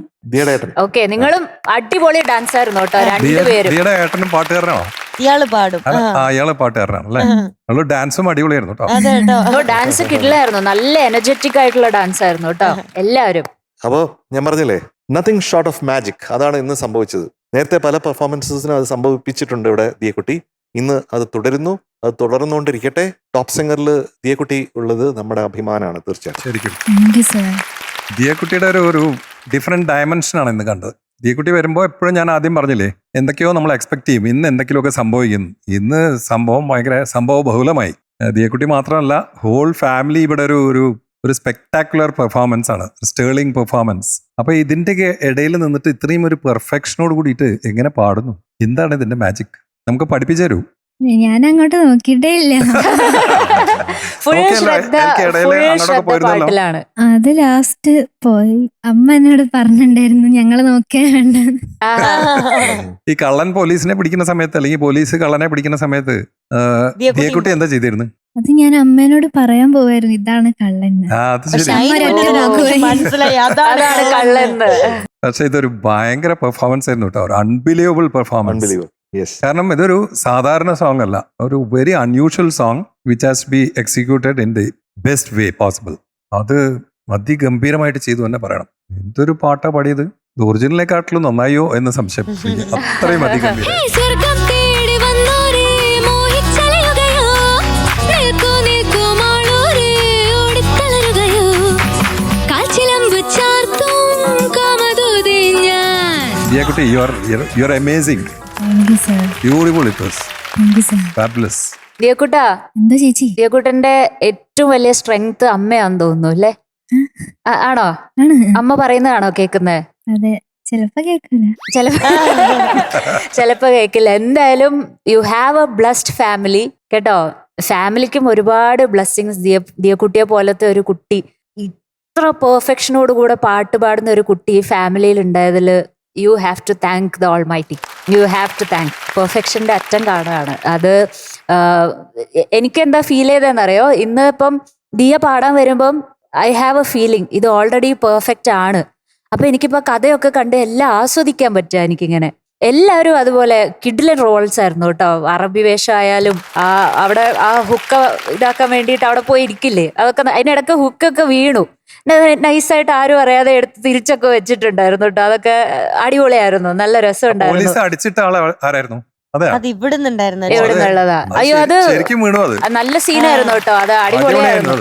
ഓക്കെ, നിങ്ങളും അടിപൊളി ഡാൻസ് ആയിരുന്നു കേട്ടോ രണ്ടുപേരും. ദിയയുടെ ഏട്ടനും പാട്ടുകാരനാണോ? ഇയാള് പാടും. അയാള് പാട്ടുകാരനാണ് അല്ലേ? ഡാൻസും അടിപൊളിയായിരുന്നു കേട്ടോ. ഡാൻസ് കിടിലായിരുന്നു, നല്ല എനർജറ്റിക് ആയിട്ടുള്ള ഡാൻസ് ആയിരുന്നു കേട്ടോ എല്ലാവരും. അപ്പോ ഞാൻ പറഞ്ഞില്ലേ, നത്തിങ് ഷോർട്ട് ഓഫ് മാജിക്. അതാണ് ഇന്ന് സംഭവിച്ചത്. നേരത്തെ പല പെർഫോമൻസസിനും അത് സംഭവിപ്പിച്ചിട്ടുണ്ട് ഇവിടെ ദിയക്കുട്ടി. ഇന്ന് അത് തുടരുന്നു, അത് തുടർന്നുകൊണ്ടിരിക്കട്ടെ. ടോപ്പ് സിംഗറിൽ ദിയക്കുട്ടി ഉള്ളത് നമ്മുടെ അഭിമാനമാണ് തീർച്ചയായിട്ടും. ശരിക്കും ദിയക്കുട്ടിയുടെ ഒരു ഡിഫറെന്റ് ഡയമെൻഷനാണ് ഇന്ന് കണ്ടത്. ദിയക്കുട്ടി വരുമ്പോൾ എപ്പോഴും ഞാൻ ആദ്യം പറഞ്ഞില്ലേ, എന്തൊക്കെയോ നമ്മൾ എക്സ്പെക്ട് ചെയ്യും, ഇന്ന് എന്തൊക്കെയൊക്കെ സംഭവിക്കുന്നു. ഇന്ന് സംഭവം ഭയങ്കര സംഭവ ബഹുലമായി. ദിയക്കുട്ടി മാത്രമല്ല, ഹോൾ ഫാമിലി ഇവിടെ ഒരു സ്പെക്ടാക്കുലർ പെർഫോമൻസ് ആണ്, സ്റ്റേർലിംഗ് പെർഫോമൻസ്. അപ്പൊ ഇതിന്റെ ഇടയിൽ നിന്നിട്ട് ഇത്രയും ഒരു പെർഫെക്ഷനോട് കൂടിയിട്ട് എങ്ങനെ പാടുന്നു? എന്താണ് ഇതിന്റെ മാജിക്? നമുക്ക് പഠിപ്പിച്ചു തരൂ. ഞാൻ അങ്ങോട്ട് നോക്കിയിട്ടേ ഇല്ല. ഫുൾ നോക്കിയല്ലോ, ശ്രദ്ധ എനിക്കിടയില് ഫുൾ അങ്ങോട്ടൊക്കെ ശ്രദ്ധ പോയിരുന്നല്ലോ. പാട്ടിലാണ്. അത് ലാസ്റ്റ് പോയി. അമ്മ എന്നോട് പറഞ്ഞിട്ടുണ്ടായിരുന്നു ഞങ്ങള് നോക്കിയാ വേണ്ട. ആ. ഈ കള്ളൻ പോലീസിനെ പിടിക്കുന്ന സമയത്ത് അല്ലെങ്കിൽ പോലീസ് കള്ളനെ പിടിക്കുന്ന സമയത്ത് ദിയക്കുട്ടി എന്താ ചെയ്തിരുന്നു? അത് ഞാൻ അമ്മേനോട് പറയാൻ പോവായിരുന്നു ഇതാണ് കള്ളൻ. അത് പക്ഷെ ശരി. അതിന് ഒറ്റ മുന്നേ നോക്ക് പോയി. മനസ്സിലായി അതാണ് അതാണ് കള്ളെന്ന്. പക്ഷെ ഇതൊരു ഭയങ്കര പെർഫോമൻസ് ആയിരുന്നു കേട്ടോ, ഒരു അൺബിലീവബിൾ പെർഫോമൻസ്. Unbelievable. Yes. കാരണം ഇതൊരു സാധാരണ സോങ് അല്ല, ഒരു very unusual song which has be executed in the best way possible. അത് അതിഗംഭീരമായിട്ട് ചെയ്തു തന്നെ പറയണം. എന്തൊരു പാട്ടാ പാടിയത്, ഒറിജിനലിനെക്കാട്ടിലും നന്നായോ എന്ന് സംശയം. അത്രയും അതിഗംഭീരം. സ്വർഗം തേടി വന്നോരേ മോഹിച്ചലയുകയോ നിൽക്കൂ നിൽക്കൂ മാളൂരേ ഓടിത്തളരുകയോ കാൽച്ചിലമ്പ് ചാർത്തും കാമദൂതേ ഞാൻ. ദിയക്കുട്ടി, you are amazing. Thank you sir. Beautiful it was. Thank you sir. Fabulous. ദിയക്കുട്ടാ, എന്താ ചേച്ചി? ദിയക്കുട്ടന്റെ ഏറ്റവും വലിയ സ്ട്രെങ്ത് അമ്മയാന്ന് തോന്നുന്നു അല്ലേ? ആണോ? ആണ്. അമ്മ പറയുന്നതാണോ കേൾക്കുന്നത്? അതെ, ചിലപ്പോ കേൾക്കില്ല. ചിലപ്പോ കേൾക്കില്ല. എന്തായാലും you have A blessed family കേട്ടോ. ഫാമിലിക്കും ഒരുപാട് ബ്ലെസ്സിങ്സ്. ദിയക്കുട്ടിയെ പോലത്തെ ഒരു കുട്ടി, ഇത്ര പെർഫെക്ഷനോട് കൂടെ പാട്ട് പാടുന്ന ഒരു കുട്ടി ഫാമിലിയിൽ ഉണ്ടായതിൽ you have to thank the almighty. You have to thank. പെർഫെക്ഷന്റെ അറ്റം കാണുകയാണ് അത്. എനിക്കെന്താ ഫീൽ ചെയ്തതെന്നറിയോ, ഇന്ന് ഇപ്പം ദിയ പാടാൻ വരുമ്പം ഐ ഹാവ് എ ഫീലിംഗ് ഇത് ഓൾറെഡി പെർഫെക്റ്റ് ആണ്. അപ്പൊ എനിക്കിപ്പോ കഥയൊക്കെ കണ്ട് എല്ലാം ആസ്വദിക്കാൻ പറ്റുക എനിക്കിങ്ങനെ. എല്ലാവരും അതുപോലെ കിഡിലൻ റോൾസ് ആയിരുന്നു കേട്ടോ. അറബി വേഷമായാലും അവിടെ ആ ഹുക്ക ഇതാക്കാൻ വേണ്ടിയിട്ട് അവിടെ പോയി ഇരിക്കില്ലേ, അതൊക്കെ അതിനിടയ്ക്ക് ഹുക്കൊക്കെ വീണു നൈസായിട്ട് ആരും അറിയാതെ എടുത്ത് തിരിച്ചൊക്കെ വെച്ചിട്ടുണ്ടായിരുന്നു കേട്ടോ. അതൊക്കെ അടിപൊളിയായിരുന്നു, നല്ല രസമുണ്ടായിരുന്നു. പോലീസ് അടിച്ചിട്ട ആളെ ആരായിരുന്നു? അതെ, അത് ഇവിടുന്നുണ്ടായിരുന്നു. എവിടുന്നുള്ളതാ? അയ്യോ, അത് ശരിക്കും വീണു. അത് നല്ല സീനായിരുന്നു കേട്ടോ. അത് അടിപൊളിയായിരുന്നു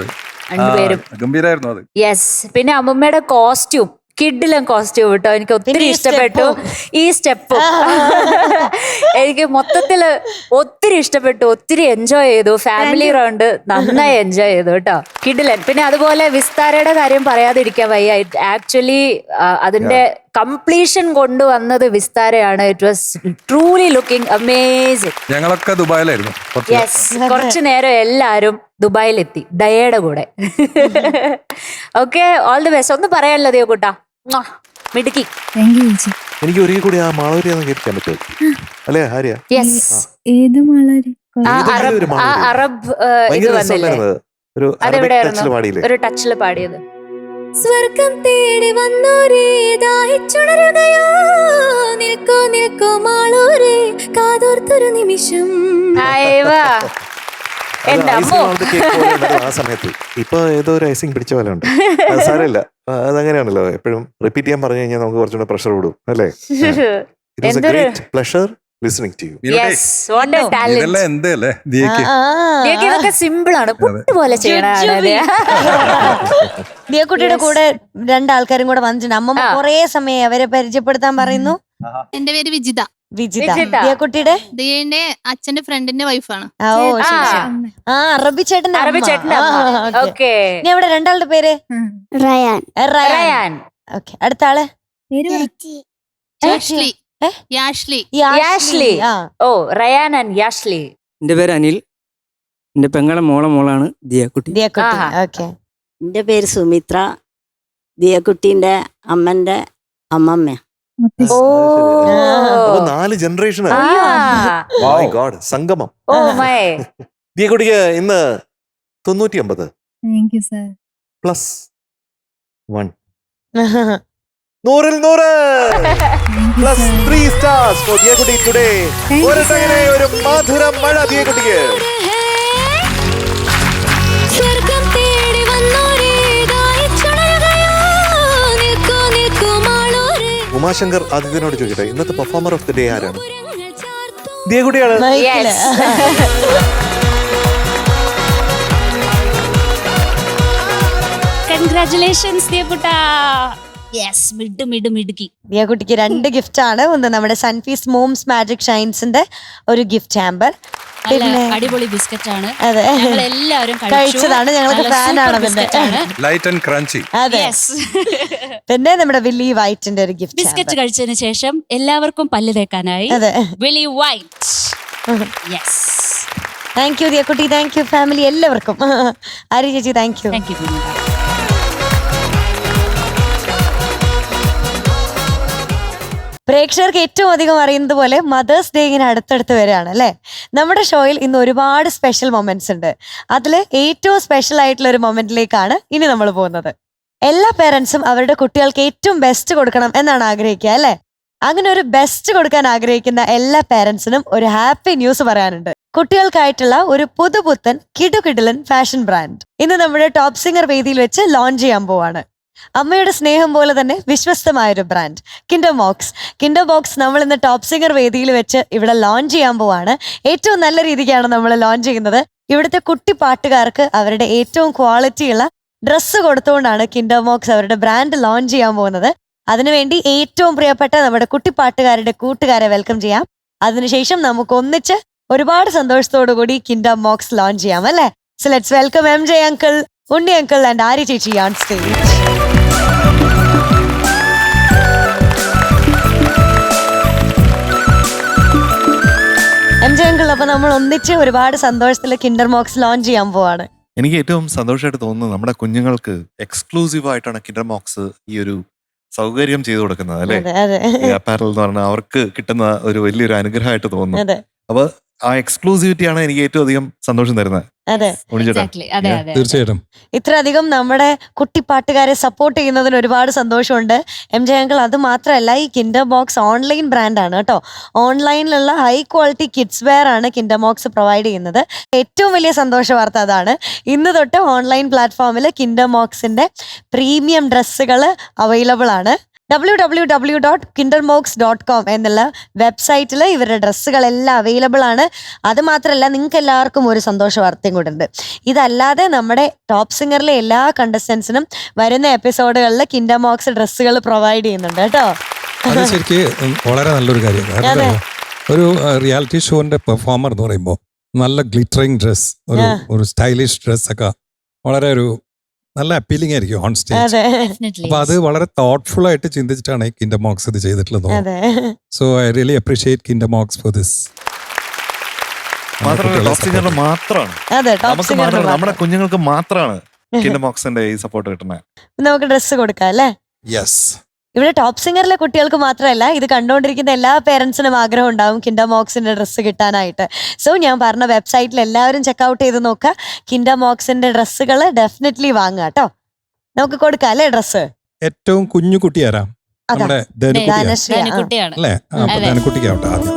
രണ്ടുപേരും. ഗംഭീരായിരുന്നു അത്. യെസ്. പിന്നെ അമ്മമ്മയുടെ കോസ്റ്റ്യൂം, കിഡിലും കോസ്റ്റ്യൂം കേട്ടോ. എനിക്ക് ഒത്തിരി ഇഷ്ടപ്പെട്ടു ഈ സ്റ്റെപ്പും. എനിക്ക് മൊത്തത്തില് ഒത്തിരി ഇഷ്ടപ്പെട്ടു, ഒത്തിരി എൻജോയ് ചെയ്തു. ഫാമിലി റൗണ്ട് നന്നായി എൻജോയ് ചെയ്തു കേട്ടോ. കിഡിലൻ. പിന്നെ അതുപോലെ വിസ്താരയുടെ കാര്യം പറയാതിരിക്കാൻ വയ്യ. ആക്ച്വലി അതിന്റെ കംപ്ലീഷൻ കൊണ്ടുവന്നത് വിസ്താരയാണ്. It was truly looking amazing. ഞങ്ങളൊക്കെ ദുബായിലായിരുന്നു. യെസ്, കുറച്ചു നേരം എല്ലാരും ദുബായിലെത്തി ദയയുടെ കൂടെ. Okay, all the best. ഒന്നും പറയാനല്ലോ ദിയക്കുട്ടാ, മിടുക്കി. താങ്ക് യു ചേച്ചി. എനിക്ക് ഒരിക്കൽ കൂടി ആ മാളൂരി ഒന്ന് കേൾക്കാൻ പറ്റുമോ? അല്ലേ ഹാരിയ? യെസ്. ഏത് മാളൂരി? അറബ് ഇത് ഭയങ്കര വന്നില്ലേ, രസമുണ്ടായിരുന്നത്. ഒരു അതെവിടെയായിരുന്നു പാടിയില്ലേ? ഒരു ടച്ചില് പാടിയത്? സ്വർഗം തേടി വന്നോരേ ദാഹിച്ചുണരുകയോ നിൽക്കൂ നിൽക്കൂ മാളൂരേ കാതോർത്തൊരു നിമിഷം. അയവാ എന്റെ അമ്മോ. ആ സമയത്ത് ഇപ്പൊ ഏതോ ഒരു ഐസിങ് പിടിച്ച പോലെ ഉണ്ട്. സാരമില്ല, അതങ്ങനെയാണല്ലോ, എപ്പോഴും റിപ്പീറ്റ് ചെയ്യാൻ പറഞ്ഞു കഴിഞ്ഞാൽ നമുക്ക് കുറച്ചുകൂടെ പ്രഷർ കൂടും അല്ലേ? It was a great pleasure listening to you. Yes, what A talent. ഇതെല്ലാം എന്തല്ലേ ദിയക്ക്? ദിയക്ക് ഇതൊക്കെ സിമ്പിൾ ആണ്, പുട്ട് പോലെ ചെയ്യണതാണ്. ദിയക്കുട്ടിയുടെ കൂടെ രണ്ടാൾക്കാരും കൂടെ വന്നിട്ടുണ്ട്. അമ്മമ്മ കുറേ സമയം അവരെ പരിചയപ്പെടുത്താൻ പറയുന്നു. എന്റെ പേര് വിജിത. വിജിത. ദിയക്കുട്ടിയുടെ ദിയന്റെ അച്ഛന്റെ ഫ്രണ്ടിന്റെ വൈഫാണ്. ഓ ശരി ശരി. ആ അറബി ചേട്ടന്റെ അറബി ചേട്ടന്റെ ഓക്കെ. ഇനി അവിടെ രണ്ടാളുടെ പേര് റയാൻ. റയാൻ. ഓക്കെ, അടുത്ത ആള് യാഷ്ലി. യാഷ്ലി. യാഷ്ലി. ഓ, റയാൻ ആൻഡ് യാഷ്ലി. എന്റെ പേര് അനിൽ. എന്റെ പെങ്ങളെ മോളാണ് ദിയക്കുട്ടി. ദിയക്കുട്ടി. ഓക്കെ. എന്റെ പേര് സുമിത്ര. ദിയക്കുട്ടീന്റെ അമ്മന്റെ അമ്മമ്മ. ഓ, അപ്പൊ 4 ജനറേഷൻ. മൈ ഗോഡ്, സംഗമം. Oh my. ദിയക്കുട്ടിക്ക് ഇന്ന് 950 താങ്ക് യു സാർ. പ്ലസ് 1 100ൽ 100 പ്ലസ് 3 stars for ദിയക്കുട്ടി ടുഡേ. ഒരു മധുര മഴ ദിയക്കുട്ടിക്ക്. സ്വർഗം തേടി വന്നോരേ ദാഹിച്ചുണരുകയോ നിൽക്കൂ നിൽക്കൂ മാളൂരേ. ഉമാശങ്കർ ആദിത്യനോട് ചോദിക്കട്ടെ, ഇന്നത്തെ പെർഫോമർ ഓഫ് ദി ഡേ ആരാണ്? ദിയക്കുട്ടിയാണ്. കൺഗ്രാറ്റുലേഷൻസ് ദിയക്കുട്ടാ. യെസ്, മിടുക്കി. ദിയക്കുട്ടിക്ക് 2 ഗിഫ്റ്റ് ആണ്. ഒന്ന് നമ്മുടെ സൺഫീസ് മോംസ് മാജിക് ഷൈൻസിന്റെ ഒരു ഗിഫ്റ്റ് ഹാമ്പർ. പിന്നെ അടിപൊളി ബിസ്ക്കറ്റ് ആണ്. അതെ, എല്ലാവരും കഴിച്ചതാണ്, ഞങ്ങൾക്ക് ഫാനാണ് അതിന്റെ. Light and crunchy. അതെ. പിന്നെ നമ്മുടെ വില്ലി വൈറ്റിന്റെ ഒരു ഗിഫ്റ്റ് ബിസ്ക്കറ്റ് കഴിച്ചതിന് ശേഷം എല്ലാവർക്കും പല്ല് തേക്കാനായി അതെ Willy White. Yes. Thank you ദിയക്കുട്ടി, താങ്ക് യു ഫാമിലി എല്ലാവർക്കും. ആര്യ ചേച്ചി താങ്ക് യു. Thank you. പ്രേക്ഷകർക്ക് ഏറ്റവും അധികം അറിയുന്നത് പോലെ മദേഴ്സ് ഡേ ഇങ്ങനെ അടുത്തടുത്ത് വരികയാണ് അല്ലേ. നമ്മുടെ ഷോയിൽ ഇന്ന് ഒരുപാട് സ്പെഷ്യൽ മൊമെന്റ്സ് ഉണ്ട്. അതിൽ ഏറ്റവും സ്പെഷ്യൽ ആയിട്ടുള്ള ഒരു മൊമെന്റിലേക്കാണ് ഇനി നമ്മൾ പോകുന്നത്. എല്ലാ പേരൻസും അവരുടെ കുട്ടികൾക്ക് ഏറ്റവും ബെസ്റ്റ് കൊടുക്കണം എന്നാണ് ആഗ്രഹിക്കുക അല്ലേ. അങ്ങനെ ഒരു ബെസ്റ്റ് കൊടുക്കാൻ ആഗ്രഹിക്കുന്ന എല്ലാ പേരൻസിനും ഒരു ഹാപ്പി ന്യൂസ് പറയാനുണ്ട്. കുട്ടികൾക്കായിട്ടുള്ള ഒരു പുതുപുത്തൻ കിടുകിടിലൻ ഫാഷൻ ബ്രാൻഡ് ഇന്ന് നമ്മുടെ ടോപ്പ് സിംഗർ വേദിയിൽ വെച്ച് ലോഞ്ച് ചെയ്യാൻ പോവാണ്. അമ്മയുടെ സ്നേഹം പോലെ തന്നെ വിശ്വസ്തമായൊരു brand kinder box. Kinder box നമ്മൾ ഇന്ന് ടോപ്പ് സിംഗർ വേദിയിൽ വെച്ച് ഇവിടെ ലോഞ്ച് ചെയ്യാൻ പോവാണ്. ഏറ്റവും നല്ല രീതിക്കാണ് നമ്മൾ ലോഞ്ച് ചെയ്യുന്നത്. ഇവിടുത്തെ കുട്ടി പാട്ടുകാർക്ക് അവരുടെ ഏറ്റവും ക്വാളിറ്റിയുള്ള ഡ്രസ്സ് കൊടുത്തുകൊണ്ടാണ് കിൻഡർ ബോക്സ് അവരുടെ ബ്രാൻഡ് ലോഞ്ച് ചെയ്യാൻ പോകുന്നത്. അതിനുവേണ്ടി ഏറ്റവും പ്രിയപ്പെട്ട നമ്മുടെ കുട്ടിപ്പാട്ടുകാരുടെ കൂട്ടുകാരെ വെൽക്കം ചെയ്യാം. അതിനുശേഷം നമുക്ക് ഒന്നിച്ച് ഒരുപാട് സന്തോഷത്തോടു കൂടി കിൻഡർ ബോക്സ് ലോഞ്ച് ചെയ്യാം അല്ലേ. So let's welcome MJ uncle, Unni uncle and Arya ചേച്ചി ഓൺ സ്റ്റേജ്. MJ അങ്കിൾ, അപ്പൊ നമ്മൾ ഒന്നിച്ച് ഒരുപാട് സന്തോഷത്തിൽ കിൻഡർ ബോക്സ് ലോഞ്ച് ചെയ്യാൻ പോവാണ്. എനിക്ക് ഏറ്റവും സന്തോഷമായിട്ട് തോന്നുന്നത് നമ്മുടെ കുഞ്ഞുങ്ങൾക്ക് എക്സ്ക്ലൂസീവ് ആയിട്ടാണ് കിൻഡർ ബോക്സ് ഈ ഒരു സൗകര്യം ചെയ്തു കൊടുക്കുന്നത് അല്ലെ. അപ്പാരൽ എന്ന് പറഞ്ഞാൽ അവർക്ക് കിട്ടുന്ന ഒരു വലിയൊരു അനുഗ്രഹമായിട്ട് തോന്നുന്നു. അപ്പൊ ആ എക്സ്ക്ലൂസിവിറ്റിയാണ് എനിക്ക് ഏറ്റവും അധികം സന്തോഷം തരുന്നത്. തീർച്ചയായിട്ടും ഇത്രയധികം നമ്മുടെ കുട്ടിപ്പാട്ടുകാരെ സപ്പോർട്ട് ചെയ്യുന്നതിന് ഒരുപാട് സന്തോഷമുണ്ട് MJ അങ്കിൾ. അത് മാത്രമല്ല, ഈ കിൻഡർ ബോക്സ് ഓൺലൈൻ ബ്രാൻഡാണ് കേട്ടോ. ഓൺലൈനിലുള്ള ഹൈ ക്വാളിറ്റി കിഡ്സ് വെയർ ആണ് കിൻഡർ ബോക്സ് പ്രൊവൈഡ് ചെയ്യുന്നത്. ഏറ്റവും വലിയ സന്തോഷ വാർത്ത അതാണ്. ഇന്ന് തൊട്ട് ഓൺലൈൻ പ്ലാറ്റ്ഫോമിൽ കിൻഡർ ബോക്സിന്റെ പ്രീമിയം ഡ്രസ്സുകൾ അവൈലബിൾ ആണ്. www.kindermox.com എന്നുള്ള വെബ്സൈറ്റിൽ ഇവരുടെ ഡ്രസ്സുകളെല്ലാം അവൈലബിൾ ആണ്. അത് മാത്രമല്ല, നിങ്ങൾക്ക് എല്ലാവർക്കും ഒരു സന്തോഷ വാർത്തയും കൂടെ ഉണ്ട്. ഇതല്ലാതെ നമ്മുടെ ടോപ്പ് സിംഗറിലെ എല്ലാ കണ്ടസ്റ്റൻസിനും വരുന്ന എപ്പിസോഡുകളിൽ കിൻഡർ മോക്സ് ഡ്രസ്സുകൾ പ്രൊവൈഡ് ചെയ്യുന്നുണ്ട് കേട്ടോ. അത് ശരിക്കും വളരെ നല്ലൊരു കാര്യമാണ്. ഒരു റിയാലിറ്റി ഷോന്റെ പെർഫോമർ എന്ന് പറയുമ്പോൾ നല്ല ഗ്ലിറ്ററിങ് ഡ്രസ്, ഒരു സ്റ്റൈലിഷ് ഡ്രസ് ഒക്കെ വളരെ ഒരു നല്ല അപ്പീലിംഗ് ആയിരിക്കും ഓൺ സ്റ്റേജ്. അപ്പൊ അത് വളരെ തോട്ട്ഫുൾ ആയിട്ട് ചിന്തിച്ചിട്ടാണ് കിൻഡർ മോക്സ് ഇത് ചെയ്തിട്ടുള്ളത്. So I really appreciate Kinder MOOCs for this. നമ്മുടെ കുഞ്ഞുങ്ങൾക്ക് മാത്രമാണ് കിൻഡർ മോക്സിന്റെ ഈ സപ്പോർട്ട് കിട്ടുന്നത്. നമുക്ക് ഡ്രസ്സ് കൊടുക്കാം അല്ലേ. യെസ്. ഇവിടെ ടോപ്പ് സിംഗറിലെ കുട്ടികൾക്ക് മാത്രമല്ല, ഇത് കണ്ടുകൊണ്ടിരിക്കുന്ന എല്ലാ പേരൻസിനും ആഗ്രഹം ഉണ്ടാവും കിൻഡർ മോക്സിന്റെ ഡ്രസ്സ് കിട്ടാനായിട്ട്. സോ ഞാൻ പറഞ്ഞ വെബ്സൈറ്റിൽ എല്ലാവരും ചെക്കൗട്ട് ചെയ്ത് നോക്കുക. കിൻഡർ മോക്സിന്റെ ഡ്രസ്സുകൾ ഡെഫിനറ്റ്ലി വാങ്ങുക കേട്ടോ. നമുക്ക് കൊടുക്കാം അല്ലേ ഡ്രസ്സ്. ഏറ്റവും കുഞ്ഞു കുട്ടി ആരാ? നമ്മുടെ ധനുക്കുട്ടിയാണ് അല്ലേ. ധനുക്കുട്ടിക്കാവട്ടെ ആദ്യം.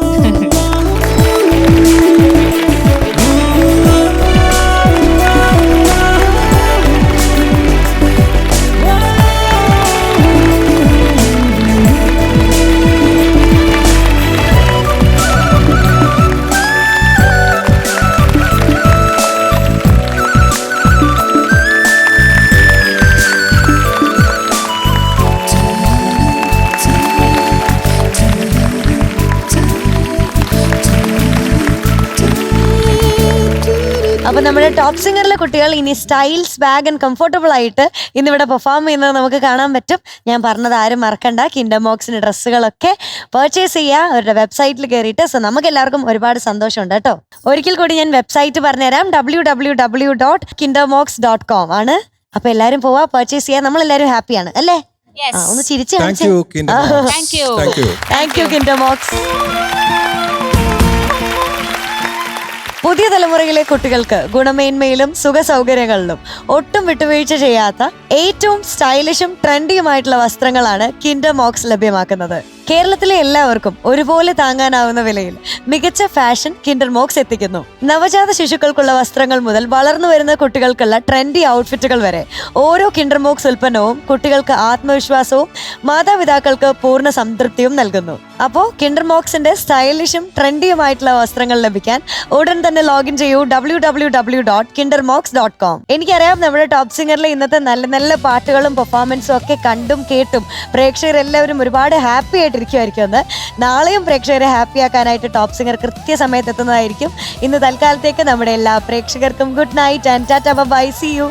അപ്പൊ നമ്മുടെ ടോപ്പ് സിംഗറിലെ കുട്ടികൾ ഇനി സ്റ്റൈൽസ് ബാഗ് ആൻഡ് കംഫർട്ടബിൾ ആയിട്ട് ഇന്നിവിടെ പെർഫോം ചെയ്യുന്നത് നമുക്ക് കാണാൻ പറ്റും. ഞാൻ പറഞ്ഞത് ആരും മറക്കണ്ട, കിൻഡർ മോക്സിന്റെ ഡ്രസ്സുകളൊക്കെ പർച്ചേസ് ചെയ്യുക അവരുടെ വെബ്സൈറ്റിൽ കയറിയിട്ട്. സോ നമുക്ക് എല്ലാവർക്കും ഒരുപാട് സന്തോഷമുണ്ട് കേട്ടോ. ഒരിക്കൽ കൂടി ഞാൻ വെബ്സൈറ്റ് പറഞ്ഞുതരാം. www.kindermox.com ആണ്. അപ്പൊ എല്ലാരും പോവാ, പർച്ചേസ് ചെയ്യാം. നമ്മളെല്ലാരും ഹാപ്പിയാണ് അല്ലേ. ഒന്ന് ചിരിച്ചു കാണിച്ചു. Thank you Kinder MOOCs. പുതിയ തലമുറയിലെ കുട്ടികൾക്ക് ഗുണമേന്മയിലും സുഖ സൗകര്യങ്ങളിലും ഒട്ടും വിട്ടുവീഴ്ച ചെയ്യാത്ത ഏറ്റവും സ്റ്റൈലിഷും ട്രെൻഡിയുമായിട്ടുള്ള വസ്ത്രങ്ങളാണ് കിൻഡർ മോക്സ് ലഭ്യമാക്കുന്നത്. കേരളത്തിലെ എല്ലാവർക്കും ഒരുപോലെ താങ്ങാനാവുന്ന വിലയിൽ മികച്ച ഫാഷൻ കിൻഡർ മോക്സ് എത്തിക്കുന്നു. നവജാത ശിശുക്കൾക്കുള്ള വസ്ത്രങ്ങൾ മുതൽ വളർന്നു വരുന്ന കുട്ടികൾക്കുള്ള ട്രെൻഡി ഔട്ട്ഫിറ്റുകൾ വരെ ഓരോ കിൻഡർ മോക്സ് ഉൽപ്പന്നവും കുട്ടികൾക്ക് ആത്മവിശ്വാസവും മാതാപിതാക്കൾക്ക് പൂർണ്ണ സംതൃപ്തിയും നൽകുന്നു. അപ്പോൾ കിൻഡർ മോക്സിന്റെ സ്റ്റൈലിഷും ട്രെൻഡിയുമായിട്ടുള്ള വസ്ത്രങ്ങൾ ലഭിക്കാൻ ഉടൻ തന്നെ ലോഗിൻ ചെയ്യൂ www.kindermox.com. എനിക്കറിയാം നമ്മുടെ ടോപ്പ് സിംഗറിലെ ഇന്നത്തെ നല്ല നല്ല പാട്ടുകളും പെർഫോമൻസും ഒക്കെ കണ്ടും കേട്ടും പ്രേക്ഷകരെല്ലാവരും ഒരുപാട് ഹാപ്പി ആയിട്ടിരിക്കുമായിരിക്കും. നാളെയും പ്രേക്ഷകരെ ഹാപ്പി ആക്കാനായിട്ട് ടോപ്പ് സിംഗർ കൃത്യസമയത്ത് എത്തുന്നതായിരിക്കും. ഇന്ന് തൽക്കാലത്തേക്ക് നമ്മുടെ എല്ലാ പ്രേക്ഷകർക്കും good night and tata bye, see U.